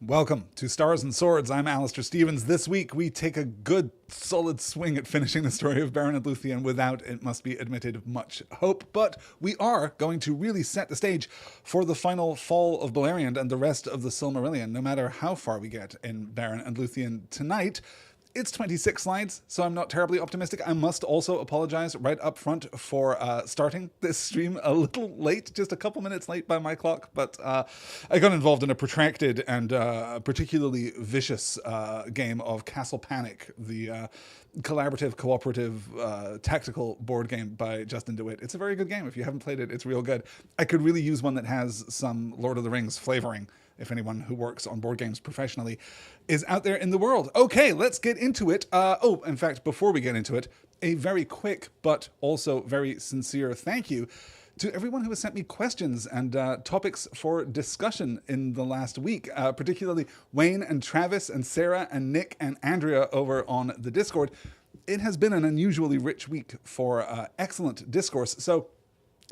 Welcome to Stars and Swords. I'm Alistair Stevens. This week we take a good, solid swing at finishing the story of Beren and Lúthien without, it must be admitted, much hope. But we are going to really set the stage for the final fall of Beleriand and the rest of the Silmarillion, no matter how far we get in Beren and Lúthien tonight. It's 26 slides, so I'm not terribly optimistic. I must also apologize right up front for starting this stream a little late, just a couple minutes late by my clock, but I got involved in a protracted and particularly vicious game of Castle Panic, the collaborative, cooperative, tactical board game by Justin DeWitt. It's a very good game. If you haven't played it, it's real good. I could really use one that has some Lord of the Rings flavoring, if anyone who works on board games professionally is out there in the world. Okay, let's get into it. In fact, before we get into it, a very quick but also very sincere thank you to everyone who has sent me questions and topics for discussion in the last week, particularly Wayne and Travis and Sarah and Nick and Andrea over on the Discord. It has been an unusually rich week for excellent discourse, so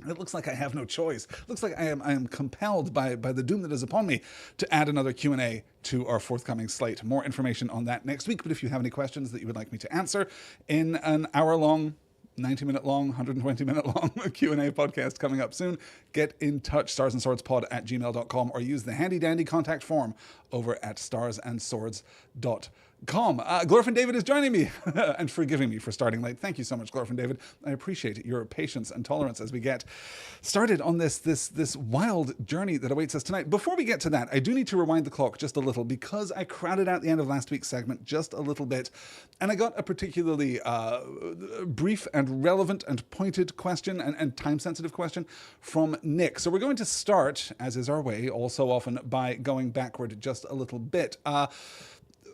it looks like I have no choice. It looks like I am compelled by the doom that is upon me to add another Q&A to our forthcoming slate. More information on that next week, but if you have any questions that you would like me to answer in an hour-long, 90-minute long, 120-minute long Q&A podcast coming up soon, get in touch, starsandswordspod@gmail.com, or use the handy-dandy contact form over at starsandswords.com. Glorfin David is joining me and forgiving me for starting late. Thank you so much, Glorfin David. I appreciate your patience and tolerance as we get started on this wild journey that awaits us tonight. Before we get to that, I do need to rewind the clock just a little because I crowded out the end of last week's segment just a little bit, and I got a particularly brief and relevant and pointed question and time-sensitive question from Nick. So we're going to start, as is our way all so often, by going backward just a little bit.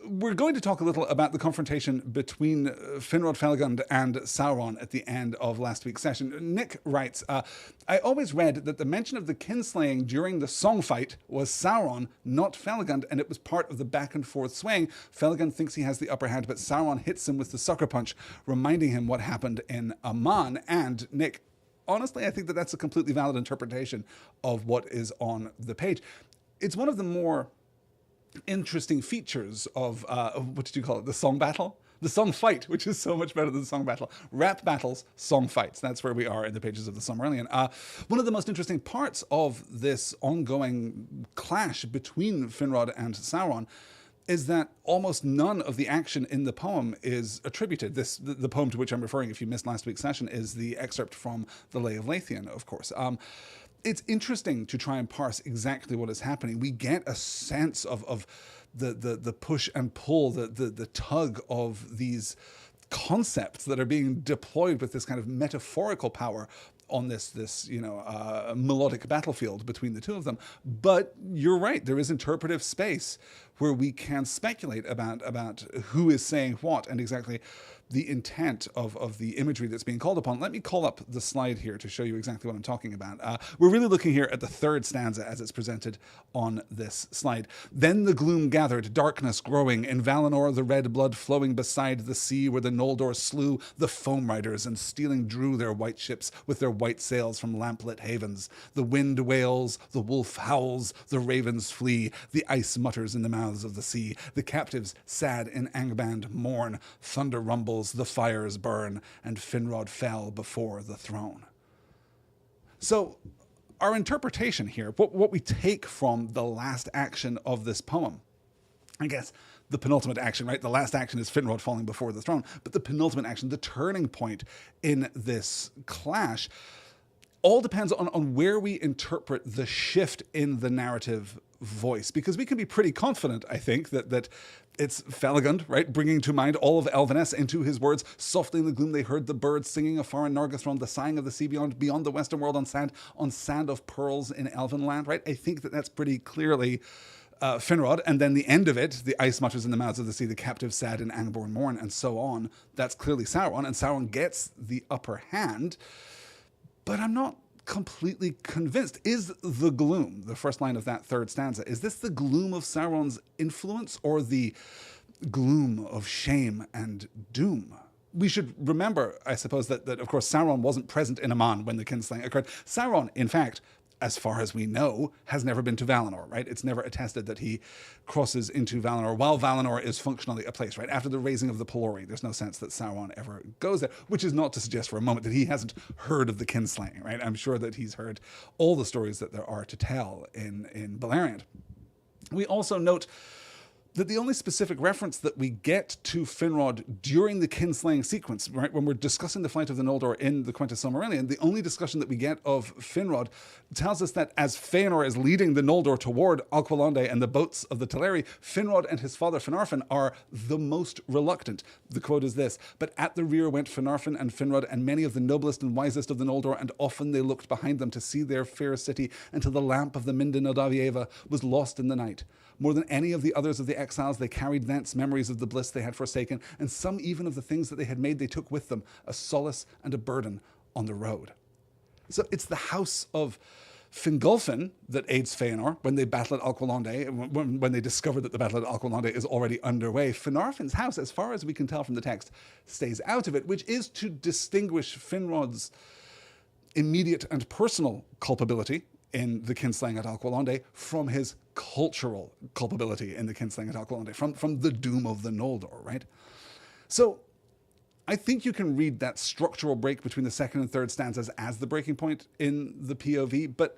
We're going to talk a little about the confrontation between Finrod Felgund and Sauron at the end of last week's session. Nick writes, I always read that the mention of the kinslaying during the song fight was Sauron, not Felgund, and it was part of the back and forth swaying. Felgund thinks he has the upper hand, but Sauron hits him with the sucker punch, reminding him what happened in Aman. And Nick, honestly, I think that that's a completely valid interpretation of what is on the page. It's one of the more interesting features of, what did you call it, the song battle? The song fight, which is so much better than the song battle. Rap battles, song fights. That's where we are in the pages of the Silmarillion. One of the most interesting parts of this ongoing clash between Finrod and Sauron is that almost none of the action in the poem is attributed. The poem to which I'm referring, if you missed last week's session, is the excerpt from the Lay of Lúthien, of course. It's interesting to try and parse exactly what is happening. We get a sense of the push and pull, the tug of these concepts that are being deployed with this kind of metaphorical power on this melodic battlefield between the two of them. But you're right, there is interpretive space where we can speculate about who is saying what and exactly the intent of the imagery that's being called upon. Let me call up the slide here to show you exactly what I'm talking about. We're really looking here at the third stanza as it's presented on this slide. Then the gloom gathered, darkness growing, in Valinor the red blood flowing beside the sea where the Noldor slew the foam riders and stealing drew their white ships with their white sails from lamplit havens. The wind wails, the wolf howls, the ravens flee, the ice mutters in the mouths of the sea. The captives sad in Angband mourn, thunder rumbles, the fires burn, and Finrod fell before the throne. So our interpretation here, what we take from the last action of this poem, I guess the penultimate action, right? The last action is Finrod falling before the throne, but the penultimate action, the turning point in this clash, all depends on where we interpret the shift in the narrative voice, because we can be pretty confident, I think, that it's Felagund, right, bringing to mind all of Elveness into his words. Softly in the gloom they heard the birds singing afar in Nargothrond, the sighing of the sea beyond the western world on sand of pearls in Elvenland, right? I think that's pretty clearly Finrod, and then the end of it, the ice mutters in the mouths of the sea, the captives sad in Angband mourn, and so on. That's clearly Sauron, and Sauron gets the upper hand, but I'm not completely convinced. Is the gloom, the first line of that third stanza, is this the gloom of Sauron's influence or the gloom of shame and doom? We should remember, I suppose, that of course Sauron wasn't present in Aman when the kinslaying occurred. Sauron, in fact, as far as we know, has never been to Valinor, right? It's never attested that he crosses into Valinor while Valinor is functionally a place, right? After the raising of the Pelori, there's no sense that Sauron ever goes there, which is not to suggest for a moment that he hasn't heard of the kinslaying, right? I'm sure that he's heard all the stories that there are to tell in Beleriand. We also note that the only specific reference that we get to Finrod during the kinslaying sequence, right, when we're discussing the flight of the Noldor in the Quenta Silmarillion, the only discussion that we get of Finrod tells us that as Feanor is leading the Noldor toward Alqualondë and the boats of the Teleri, Finrod and his father Finarfin are the most reluctant. The quote is this: "But at the rear went Finarfin and Finrod and many of the noblest and wisest of the Noldor, and often they looked behind them to see their fair city until the lamp of the Minden Odavieva was lost in the night. More than any of the others of the exiles, they carried thence memories of the bliss they had forsaken, and some even of the things that they had made they took with them, a solace and a burden on the road." So it's the house of Fingolfin that aids Feanor when they battle at Alqualondë, when they discover that the battle at Alqualondë is already underway. Finarfin's house, as far as we can tell from the text, stays out of it, which is to distinguish Finrod's immediate and personal culpability in the kinslaying at Alqualondë from his cultural culpability in the kinslaying at Alqualondë, from the doom of the Noldor, right? So I think you can read that structural break between the second and third stanzas as the breaking point in the POV, but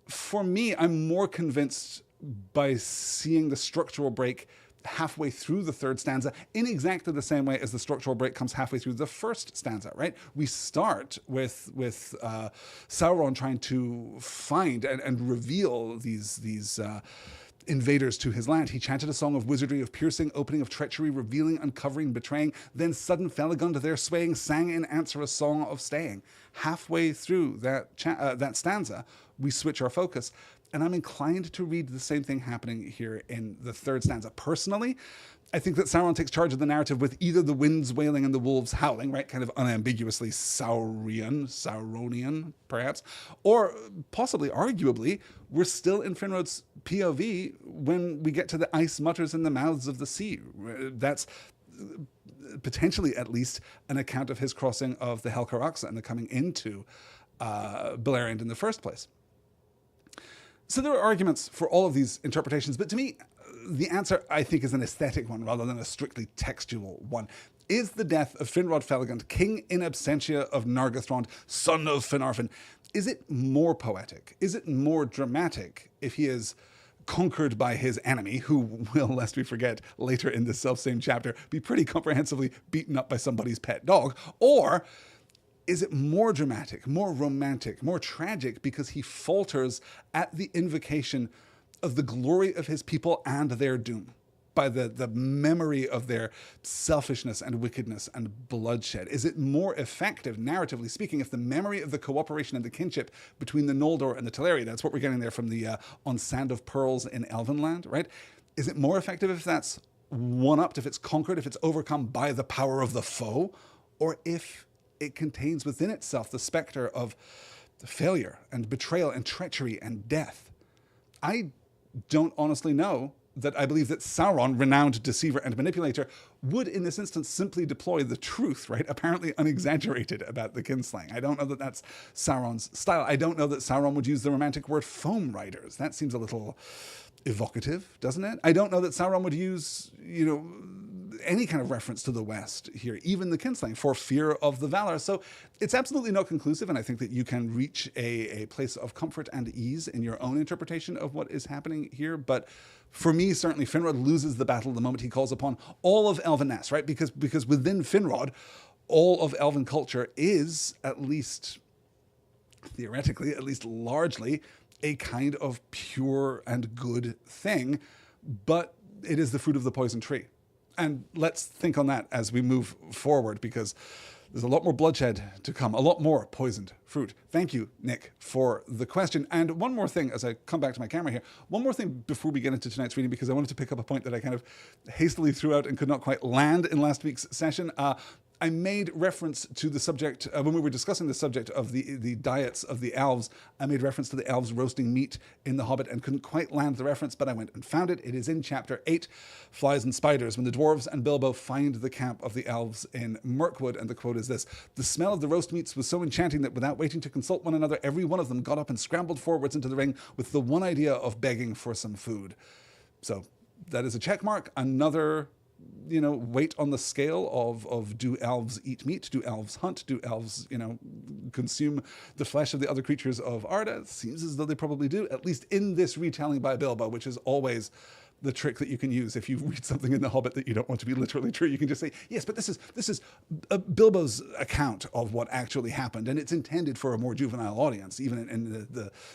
for me, I'm more convinced by seeing the structural break halfway through the third stanza in exactly the same way as the structural break comes halfway through the first stanza, right? We start with Sauron trying to find and reveal these invaders to his land. He chanted a song of wizardry, of piercing, opening, of treachery, revealing, uncovering, betraying. Then sudden Felagund to their swaying, sang in answer a song of staying. Halfway through that stanza, we switch our focus. And I'm inclined to read the same thing happening here in the third stanza. Personally, I think that Sauron takes charge of the narrative with either the winds wailing and the wolves howling, right? Kind of unambiguously Sauronian, perhaps. Or possibly, arguably, we're still in Finrod's POV when we get to the ice mutters in the mouths of the sea. That's potentially, at least, an account of his crossing of the Helcaraxa and the coming into Beleriand in the first place. So there are arguments for all of these interpretations, but to me, the answer, I think, is an aesthetic one rather than a strictly textual one. Is the death of Finrod Felagund, king in absentia of Nargothrond, son of Finarfin, is it more poetic? Is it more dramatic if he is conquered by his enemy, who will, lest we forget, later in this selfsame chapter, be pretty comprehensively beaten up by somebody's pet dog? Or is it more dramatic, more romantic, more tragic because he falters at the invocation of the glory of his people and their doom, by the memory of their selfishness and wickedness and bloodshed? Is it more effective, narratively speaking, if the memory of the cooperation and the kinship between the Noldor and the Teleri, that's what we're getting there from the On Sand of Pearls in Elvenland, right? Is it more effective if that's one-upped, if it's conquered, if it's overcome by the power of the foe, or if it contains within itself the specter of failure and betrayal and treachery and death? I don't honestly know that I believe that Sauron, renowned deceiver and manipulator, would in this instance simply deploy the truth, right? Apparently unexaggerated about the kinslaying. I don't know that that's Sauron's style. I don't know that Sauron would use the romantic word foam riders. That seems a little evocative, doesn't it? I don't know that Sauron would use, any kind of reference to the West here, even the kinslaying, for fear of the Valar. So it's absolutely not conclusive, and I think that you can reach a place of comfort and ease in your own interpretation of what is happening here. But for me, certainly, Finrod loses the battle the moment he calls upon all of Elven Ness, right? Because within Finrod, all of Elven culture is, at least theoretically, at least largely, a kind of pure and good thing, but it is the fruit of the poison tree. And let's think on that as we move forward, because there's a lot more bloodshed to come, a lot more poisoned fruit. Thank you, Nick, for the question. And one more thing, as I come back to my camera here, one more thing before we get into tonight's reading, because I wanted to pick up a point that I kind of hastily threw out and could not quite land in last week's session. I made reference to the subject, when we were discussing the subject of the diets of the elves, I made reference to the elves roasting meat in The Hobbit and couldn't quite land the reference, but I went and found it. It is in Chapter 8, Flies and Spiders, when the dwarves and Bilbo find the camp of the elves in Mirkwood, and the quote is this: "The smell of the roast meats was so enchanting that without waiting to consult one another, every one of them got up and scrambled forwards into the ring with the one idea of begging for some food." So that is a check mark. Another, weight on the scale of do elves eat meat? Do elves hunt? Do elves, consume the flesh of the other creatures of Arda? It seems as though they probably do, at least in this retelling by Bilbo, which is always the trick that you can use if you read something in The Hobbit that you don't want to be literally true. You can just say, yes, but this is Bilbo's account of what actually happened, and it's intended for a more juvenile audience, even in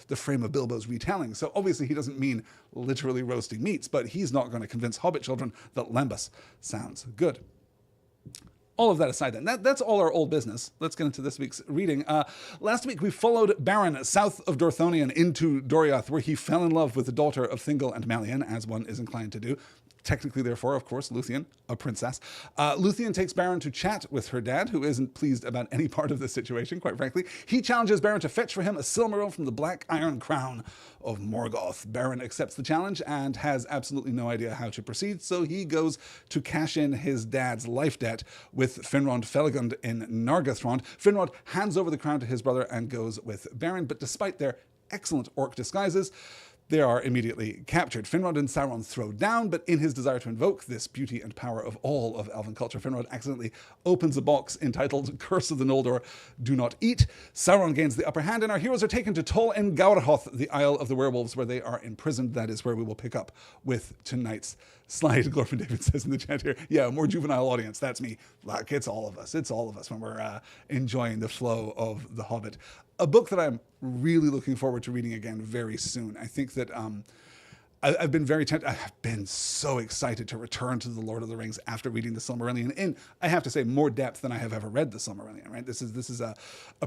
the frame of Bilbo's retelling. So obviously he doesn't mean literally roasting meats, but he's not going to convince Hobbit children that lembas sounds good. All of that aside, then, that's all our old business. Let's get into this week's reading. Last week, we followed Beren south of Dorthonion into Doriath, where he fell in love with the daughter of Thingol and Melian, as one is inclined to do. Technically, therefore, of course, Lúthien, a princess. Lúthien takes Beren to chat with her dad, who isn't pleased about any part of the situation, quite frankly. He challenges Beren to fetch for him a Silmaril from the Black Iron Crown of Morgoth. Beren accepts the challenge and has absolutely no idea how to proceed, so he goes to cash in his dad's life debt with Finrod Felagund in Nargothrond. Finrod hands over the crown to his brother and goes with Beren, but despite their excellent orc disguises, they are immediately captured. Finrod and Sauron throw down, but in his desire to invoke this beauty and power of all of elven culture, Finrod accidentally opens a box entitled Curse of the Noldor, Do Not Eat. Sauron gains the upper hand, and our heroes are taken to Tol en Gaurhoth, the Isle of the Werewolves, where they are imprisoned. That is where we will pick up with tonight's slide. Glorfin David says in the chat here, yeah, more juvenile audience. That's me. Like, it's all of us. It's all of us when we're enjoying the flow of The Hobbit. A book that I'm really looking forward to reading again very soon. I think that I've been very tempted. I've been so excited to return to The Lord of the Rings after reading the Silmarillion in, I have to say, more depth than I have ever read the Silmarillion, right? This is a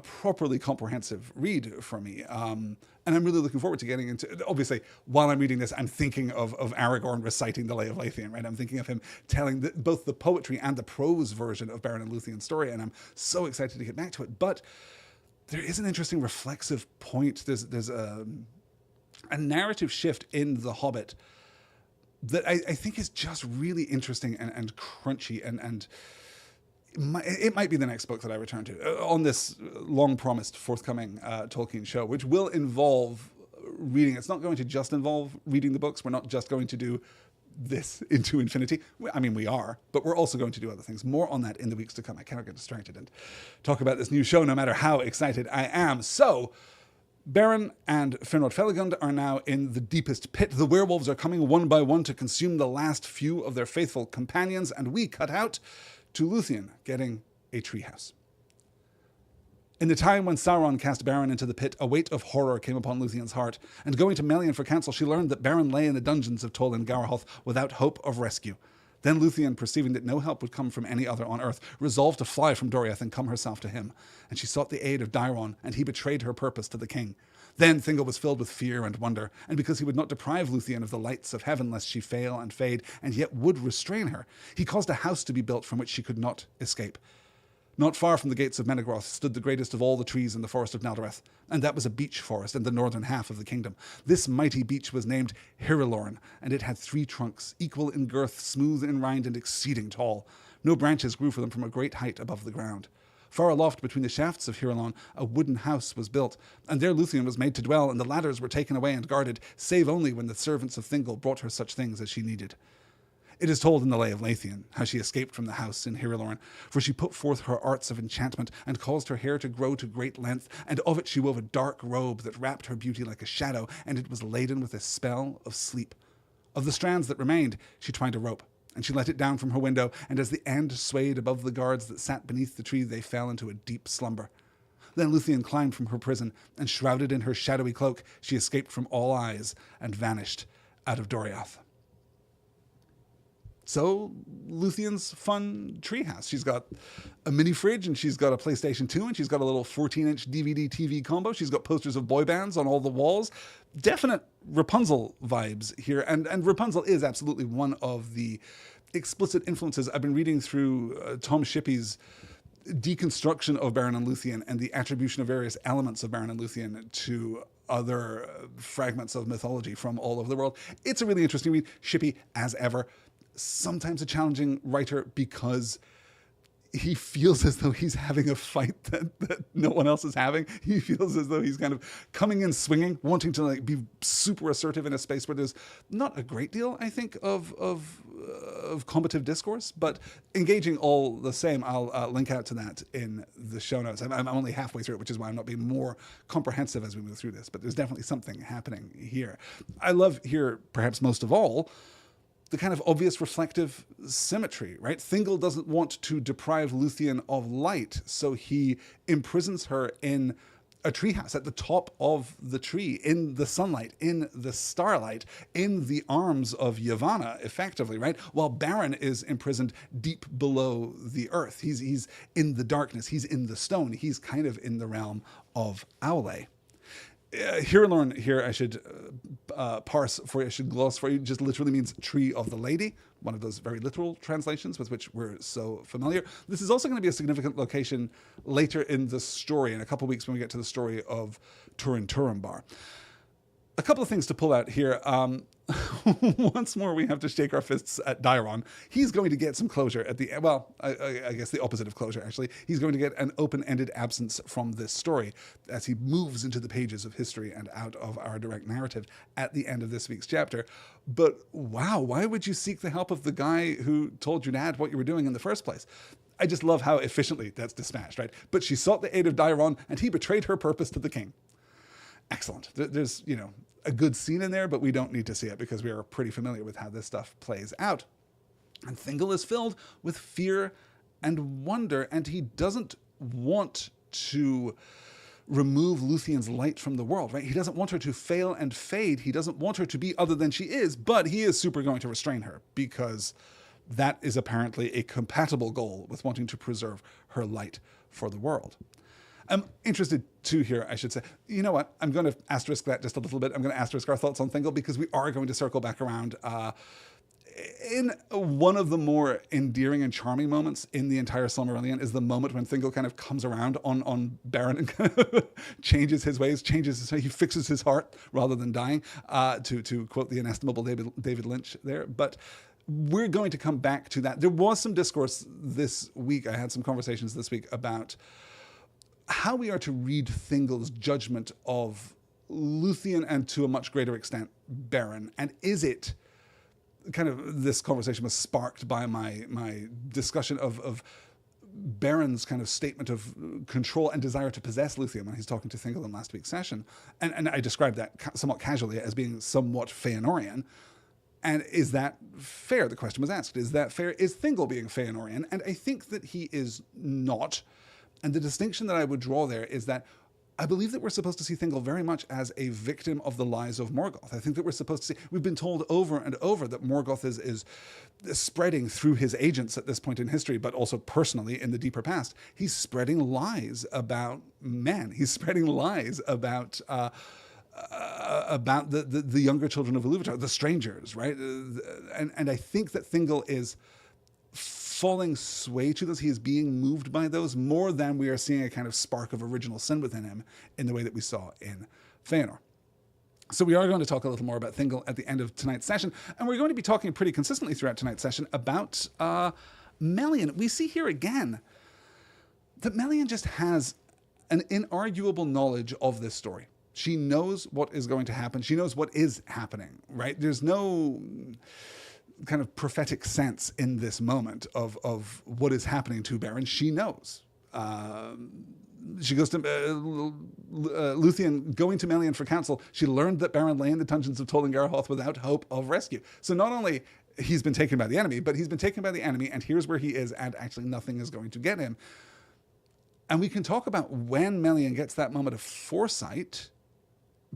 properly comprehensive read for me. And I'm really looking forward to getting into, obviously, while I'm reading this, I'm thinking of Aragorn reciting the Lay of Lúthien, right? I'm thinking of him telling both the poetry and the prose version of Beren and Lúthien's story, and I'm so excited to get back to it. But there is an interesting reflexive point. There's a narrative shift in The Hobbit that I think is just really interesting and crunchy, and it might be the next book that I return to on this long-promised forthcoming Tolkien show, which will involve reading. It's not going to just involve reading the books. We're not just going to do this into infinity. I mean, we are, but we're also going to do other things. More on that in the weeks to come. I cannot get distracted and talk about this new show, no matter how excited I am. So, Beren and Finrod Felagund are now in the deepest pit. The werewolves are coming one by one to consume the last few of their faithful companions, and we cut out to Lúthien getting a treehouse. In the time when Sauron cast Beren into the pit, a weight of horror came upon Lúthien's heart, and going to Melian for counsel, she learned that Beren lay in the dungeons of Tol en Gaurhoth without hope of rescue. Then Lúthien, perceiving that no help would come from any other on earth, resolved to fly from Doriath and come herself to him. And she sought the aid of Daeron, and he betrayed her purpose to the king. Then Thingol was filled with fear and wonder, and because he would not deprive Lúthien of the lights of heaven lest she fail and fade, and yet would restrain her, he caused a house to be built from which she could not escape. Not far from the gates of Menegroth stood the greatest of all the trees in the forest of Naldoreth, and that was a beech forest in the northern half of the kingdom. This mighty beech was named Hirilorn, and it had 3 trunks, equal in girth, smooth in rind, and exceeding tall. No branches grew for them from a great height above the ground. Far aloft between the shafts of Hirilorn, a wooden house was built, and there Lúthien was made to dwell, and the ladders were taken away and guarded, save only when the servants of Thingol brought her such things as she needed. It is told in the Lay of Lúthien how she escaped from the house in Hirilorn, for she put forth her arts of enchantment and caused her hair to grow to great length, and of it she wove a dark robe that wrapped her beauty like a shadow, and it was laden with a spell of sleep. Of the strands that remained, she twined a rope, and she let it down from her window, and as the end swayed above the guards that sat beneath the tree, they fell into a deep slumber. Then Lúthien climbed from her prison, and shrouded in her shadowy cloak, she escaped from all eyes and vanished out of Doriath. So, Lúthien's fun treehouse. She's got a mini fridge, and she's got a PlayStation 2, and she's got a little 14-inch DVD TV combo. She's got posters of boy bands on all the walls. Definite Rapunzel vibes here, and Rapunzel is absolutely one of the explicit influences. I've been reading through Tom Shippey's deconstruction of Beren and Lúthien and the attribution of various elements of Beren and Lúthien to other fragments of mythology from all over the world. It's a really interesting read. Shippy, as ever. Sometimes a challenging writer because he feels as though he's having a fight that no one else is having. He feels as though he's kind of coming in swinging, wanting to like be super assertive in a space where there's not a great deal, I think, of combative discourse, but engaging all the same. I'll link out to that in the show notes. I'm only halfway through it, which is why I'm not being more comprehensive as we move through this, but there's definitely something happening here. I love here, perhaps most of all, the kind of obvious reflective symmetry, right? Thingol doesn't want to deprive Lúthien of light, so he imprisons her in a treehouse at the top of the tree, in the sunlight, in the starlight, in the arms of Yavanna, effectively, right? While Beren is imprisoned deep below the earth. He's in the darkness, he's in the stone, he's kind of in the realm of Aule. Hirelorn here, I should parse for you, I should gloss for you, just literally means tree of the lady, one of those very literal translations with which we're so familiar. This is also going to be a significant location later in the story, in a couple of weeks when we get to the story of Turin Turambar. A couple of things to pull out here. Once more, we have to shake our fists at Daeron. He's going to get some closure at the end. Well, I guess the opposite of closure, actually. He's going to get an open-ended absence from this story as he moves into the pages of history and out of our direct narrative at the end of this week's chapter. But wow, why would you seek the help of the guy who told your dad what you were doing in the first place? I just love how efficiently that's dispatched, right? But she sought the aid of Daeron, and he betrayed her purpose to the king. Excellent. There's, a good scene in there, but we don't need to see it because we are pretty familiar with how this stuff plays out. And Thingol is filled with fear and wonder, and he doesn't want to remove Lúthien's light from the world, right? He doesn't want her to fail and fade. He doesn't want her to be other than she is, but he is super going to restrain her because that is apparently a compatible goal with wanting to preserve her light for the world. I'm interested too here, I should say. You know what? I'm going to asterisk that just a little bit. I'm going to asterisk our thoughts on Thingol because we are going to circle back around in one of the more endearing and charming moments in the entire Silmarillion is the moment when Thingol kind of comes around on Beren and kind of changes his ways, he fixes his heart rather than dying, to quote the inestimable David Lynch there. But we're going to come back to that. There was some discourse this week. I had some conversations this week about how we are to read Thingol's judgment of Lúthien and to a much greater extent Beren. And is it kind of, this conversation was sparked by my discussion of Beren's kind of statement of control and desire to possess Lúthien when he's talking to Thingol in last week's session. And I described that somewhat casually as being somewhat Feanorian. And is that fair? The question was asked. Is that fair? Is Thingol being Feanorian? And I think that he is not. And the distinction that I would draw there is that I believe that we're supposed to see Thingol very much as a victim of the lies of Morgoth. I think that we're supposed to see, we've been told over and over that Morgoth is spreading through his agents at this point in history, but also personally in the deeper past. He's spreading lies about men. He's spreading lies about the younger children of Iluvatar, the strangers, right? And I think that Thingol is falling sway to those. He is being moved by those more than we are seeing a kind of spark of original sin within him in the way that we saw in Feanor. So we are going to talk a little more about Thingol at the end of tonight's session, and we're going to be talking pretty consistently throughout tonight's session about Melian. We see here again that Melian just has an inarguable knowledge of this story. She knows what is going to happen. She knows what is happening, right? There's no kind of prophetic sense in this moment of what is happening to Beren. She knows. She goes to Lúthien going to Melian for counsel. She learned that Beren lay in the dungeons of Tol Garhoth without hope of rescue. So not only he's been taken by the enemy, but he's been taken by the enemy, and here's where he is, and actually nothing is going to get him. And we can talk about when Melian gets that moment of foresight,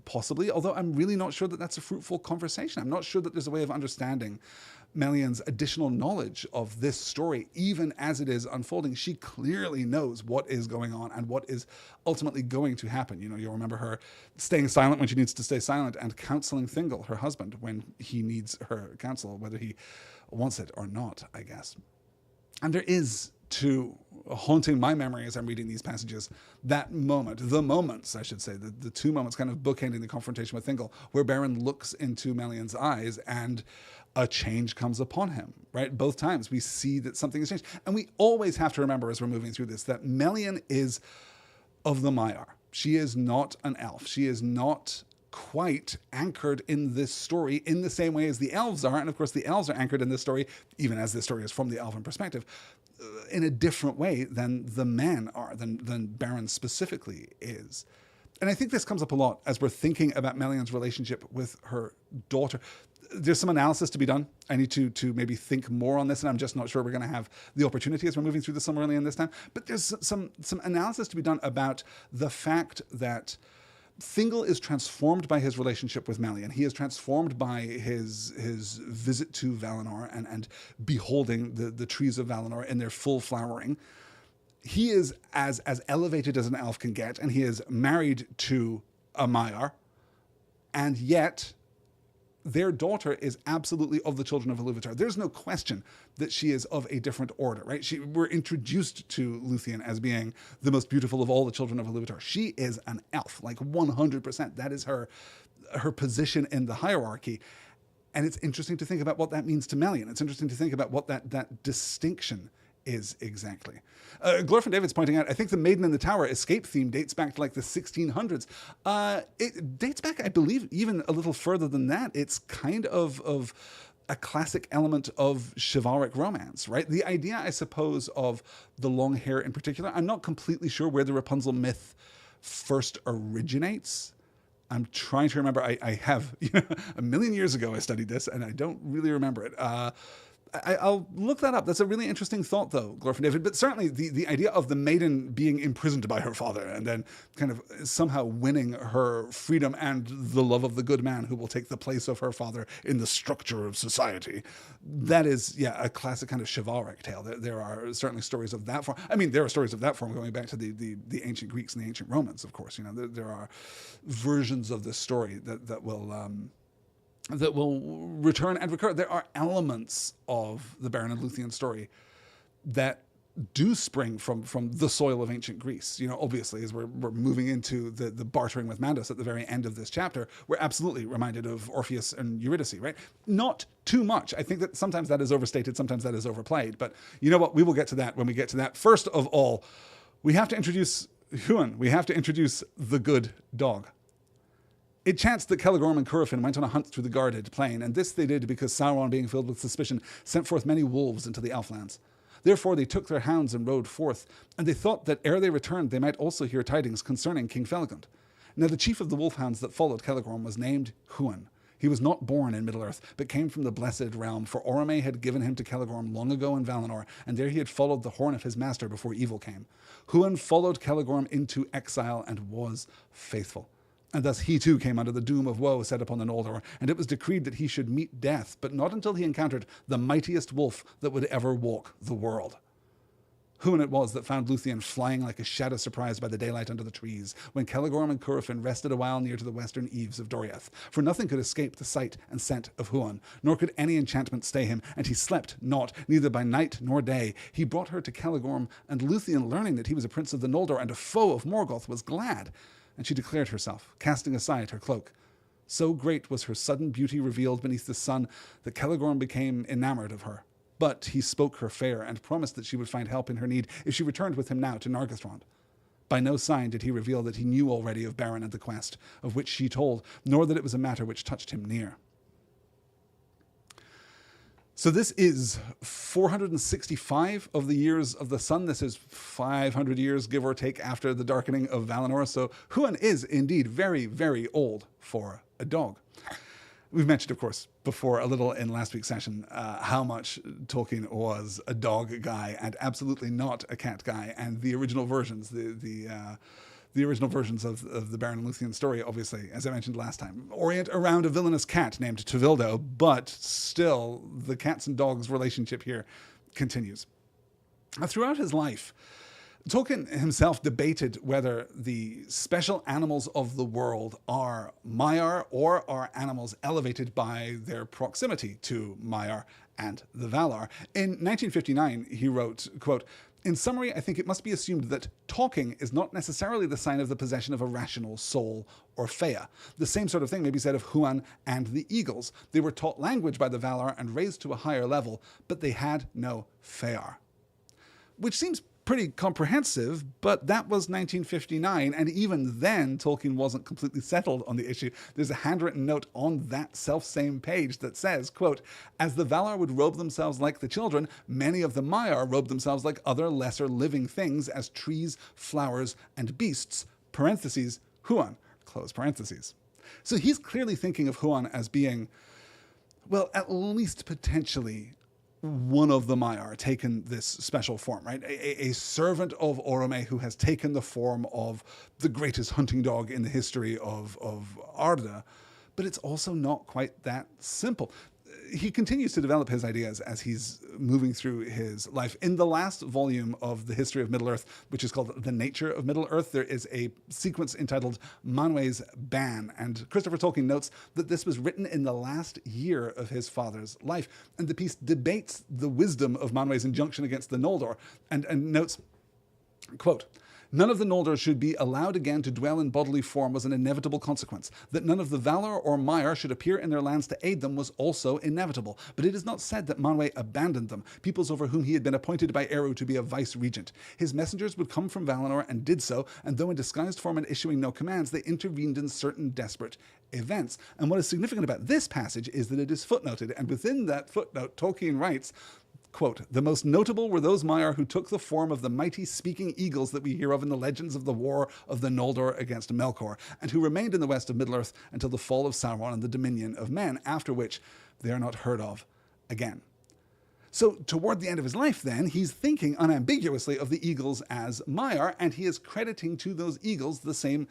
possibly, although I'm really not sure that that's a fruitful conversation. I'm not sure that there's a way of understanding Melian's additional knowledge of this story, even as it is unfolding. She clearly knows what is going on and what is ultimately going to happen. You'll remember her staying silent when she needs to stay silent and counseling Thingol, her husband, when he needs her counsel, whether he wants it or not, I guess. And there is, to haunting my memory as I'm reading these passages, that moment, the moments, I should say, the two moments kind of bookending the confrontation with Thingol, where Beren looks into Melion's eyes and a change comes upon him, right? Both times we see that something has changed. And we always have to remember as we're moving through this that Melion is of the Maiar. She is not an elf. She is not quite anchored in this story in the same way as the elves are. And of course, the elves are anchored in this story, even as this story is from the elven perspective, in a different way than the men are, than Beren specifically is. And I think this comes up a lot as we're thinking about Melion's relationship with her daughter. There's some analysis to be done. I need to maybe think more on this, and I'm just not sure we're going to have the opportunity as we're moving through the Silmarillion this time. But there's some analysis to be done about the fact that Thingol is transformed by his relationship with Melion. He is transformed by his visit to Valinor and beholding the trees of Valinor in their full flowering. He is as elevated as an elf can get, and he is married to a Maiar, and yet their daughter is absolutely of the children of Ilúvatar. There's no question that she is of a different order, right? We're introduced to Lúthien as being the most beautiful of all the children of Ilúvatar. She is an elf, like 100%. That is her position in the hierarchy. And it's interesting to think about what that means to Melion. It's interesting to think about what that distinction is exactly. Glorfin David's pointing out, I think the Maiden in the Tower escape theme dates back to like the 1600s. It dates back, I believe, even a little further than that. It's kind of a classic element of chivalric romance, right? The idea, I suppose, of the long hair in particular. I'm not completely sure where the Rapunzel myth first originates. I'm trying to remember. I have, a million years ago I studied this, and I don't really remember it. I'll look that up. That's a really interesting thought, though, Glorfin David. But certainly the idea of the maiden being imprisoned by her father and then kind of somehow winning her freedom and the love of the good man who will take the place of her father in the structure of society, that is, a classic kind of chivalric tale. There are certainly stories of that form. I mean, there are stories of that form going back to the ancient Greeks and the ancient Romans, of course. There are versions of this story that will return and recur. There are elements of the Beren and Lúthien story that do spring from the soil of ancient Greece. Obviously, as we're moving into the bartering with Mandos at the very end of this chapter, we're absolutely reminded of Orpheus and Eurydice, right? Not too much. I think that sometimes that is overstated, sometimes that is overplayed. But you know what? We will get to that when we get to that. First of all, we have to introduce Huan. We have to introduce the good dog. It chanced that Celegorm and Curufin went on a hunt through the guarded plain, and this they did because Sauron, being filled with suspicion, sent forth many wolves into the Elflands. Therefore they took their hounds and rode forth, and they thought that ere they returned they might also hear tidings concerning King Felagund. Now the chief of the wolfhounds that followed Celegorm was named Huan. He was not born in Middle-earth, but came from the Blessed Realm, for Orome had given him to Celegorm long ago in Valinor, and there he had followed the horn of his master before evil came. Huan followed Celegorm into exile and was faithful. And thus he too came under the doom of woe set upon the Noldor, and it was decreed that he should meet death, but not until he encountered the mightiest wolf that would ever walk the world. Huan it was that found Lúthien flying like a shadow surprised by the daylight under the trees, when Celegorm and Curufin rested a while near to the western eaves of Doriath. For nothing could escape the sight and scent of Huan, nor could any enchantment stay him, and he slept not, neither by night nor day. He brought her to Celegorm, and Lúthien, learning that he was a prince of the Noldor and a foe of Morgoth, was glad. And she declared herself, casting aside her cloak. So great was her sudden beauty revealed beneath the sun that Celegorm became enamored of her. But he spoke her fair and promised that she would find help in her need if she returned with him now to Nargothrond. By no sign did he reveal that he knew already of Beren and the quest, of which she told, nor that it was a matter which touched him near. So this is 465 of the years of the sun. This is 500 years, give or take, after the darkening of Valinor. So Huan is indeed very, very old for a dog. We've mentioned, of course, before a little in last week's session, how much Tolkien was a dog guy and absolutely not a cat guy. And the original versions, the original versions of the Beren and Lúthien story, obviously, as I mentioned last time, orient around a villainous cat named Tevildo, but still the cats and dogs relationship here continues. Throughout his life, Tolkien himself debated whether the special animals of the world are Maiar or are animals elevated by their proximity to Maiar and the Valar. In 1959, he wrote, quote, In summary, I think it must be assumed that talking is not necessarily the sign of the possession of a rational soul or Fea. The same sort of thing may be said of Huan and the Eagles. They were taught language by the Valar and raised to a higher level, but they had no Fear. Which seems pretty comprehensive, but that was 1959, and even then Tolkien wasn't completely settled on the issue. There's a handwritten note on that self-same page that says, quote, "As the Valar would robe themselves like the children, many of the Maiar robed themselves like other lesser living things as trees, flowers, and beasts, parentheses, Huan, close parentheses." So he's clearly thinking of Huan as being, well, at least potentially one of the Maiar taken this special form, right? A servant of Orome who has taken the form of the greatest hunting dog in the history of Arda, but it's also not quite that simple. He continues to develop his ideas as he's moving through his life. In the last volume of the History of Middle-earth, which is called The Nature of Middle-earth, there is a sequence entitled Manwë's Ban, and Christopher Tolkien notes that this was written in the last year of his father's life, and the piece debates the wisdom of Manwë's injunction against the Noldor, and notes, quote, "None of the Noldor should be allowed again to dwell in bodily form was an inevitable consequence. That none of the Valar or Maiar should appear in their lands to aid them was also inevitable. But it is not said that Manwë abandoned them, peoples over whom he had been appointed by Eru to be a vice-regent. His messengers would come from Valinor and did so, and though in disguised form and issuing no commands, they intervened in certain desperate events." And what is significant about this passage is that it is footnoted, and within that footnote, Tolkien writes, quote, "The most notable were those Maiar who took the form of the mighty speaking eagles that we hear of in the legends of the war of the Noldor against Melkor, and who remained in the west of Middle-earth until the fall of Sauron and the dominion of men, after which they are not heard of again." So toward the end of his life then, he's thinking unambiguously of the eagles as Maiar, and he is crediting to those eagles the same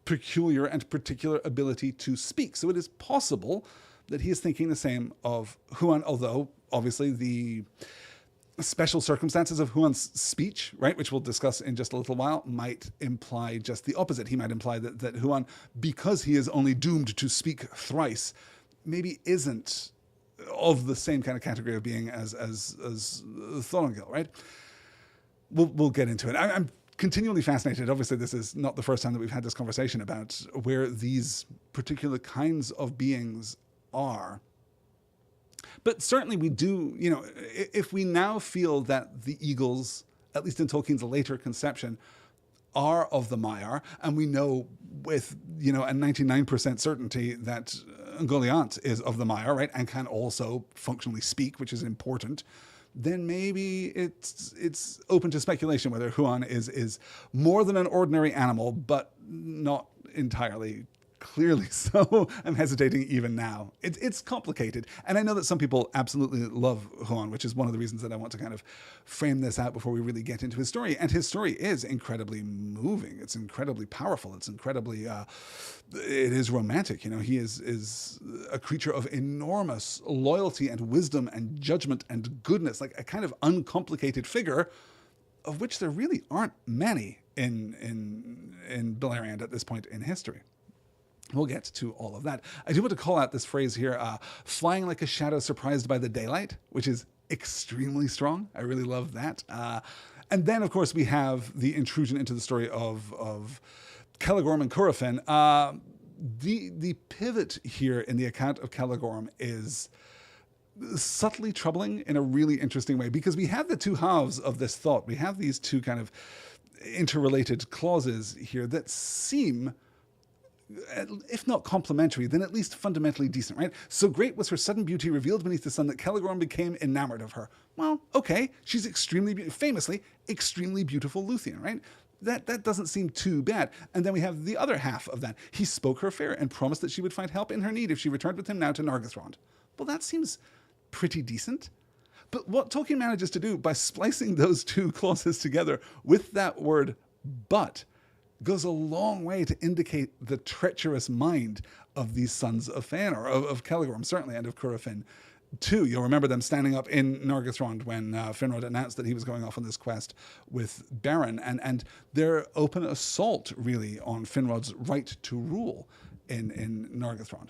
peculiar and particular ability to speak. So it is possible that he is thinking the same of Huan, although obviously the special circumstances of Huan's speech, right, which we'll discuss in just a little while, might imply just the opposite. He might imply that Huan, because he is only doomed to speak thrice, maybe isn't of the same kind of category of being as Thorongil, right? We'll get into it. I'm continually fascinated. Obviously, this is not the first time that we've had this conversation about where these particular kinds of beings are. But certainly we do, if we now feel that the eagles, at least in Tolkien's later conception, are of the Maiar, and we know with, a 99% certainty that Ungoliant is of the Maiar, right, and can also functionally speak, which is important, then maybe it's open to speculation whether Huan is more than an ordinary animal, but not entirely clearly so. I'm hesitating even now. It's complicated. And I know that some people absolutely love Huan, which is one of the reasons that I want to kind of frame this out before we really get into his story. And his story is incredibly moving. It's incredibly powerful. It's incredibly, it is romantic. He is a creature of enormous loyalty and wisdom and judgment and goodness, like a kind of uncomplicated figure of which there really aren't many in Beleriand at this point in history. We'll get to all of that. I do want to call out this phrase here, flying like a shadow surprised by the daylight, which is extremely strong. I really love that. And then, of course, we have the intrusion into the story of Caligorm and Curufin. The pivot here in the account of Caligorm is subtly troubling in a really interesting way, because we have the two halves of this thought. We have these two kind of interrelated clauses here that seem, if not complementary, then at least fundamentally decent, right? So great was her sudden beauty revealed beneath the sun that Caligorm became enamored of her. Well, okay, she's famously, extremely beautiful Lúthien, right? That doesn't seem too bad. And then we have the other half of that. He spoke her fair and promised that she would find help in her need if she returned with him now to Nargothrond. Well, that seems pretty decent. But what Tolkien manages to do by splicing those two clauses together with that word "but" goes a long way to indicate the treacherous mind of these sons of Fëanor, of Caligorm certainly, and of Curufin too. You'll remember them standing up in Nargothrond when Finrod announced that he was going off on this quest with Beren, and their open assault really on Finrod's right to rule in Nargothrond.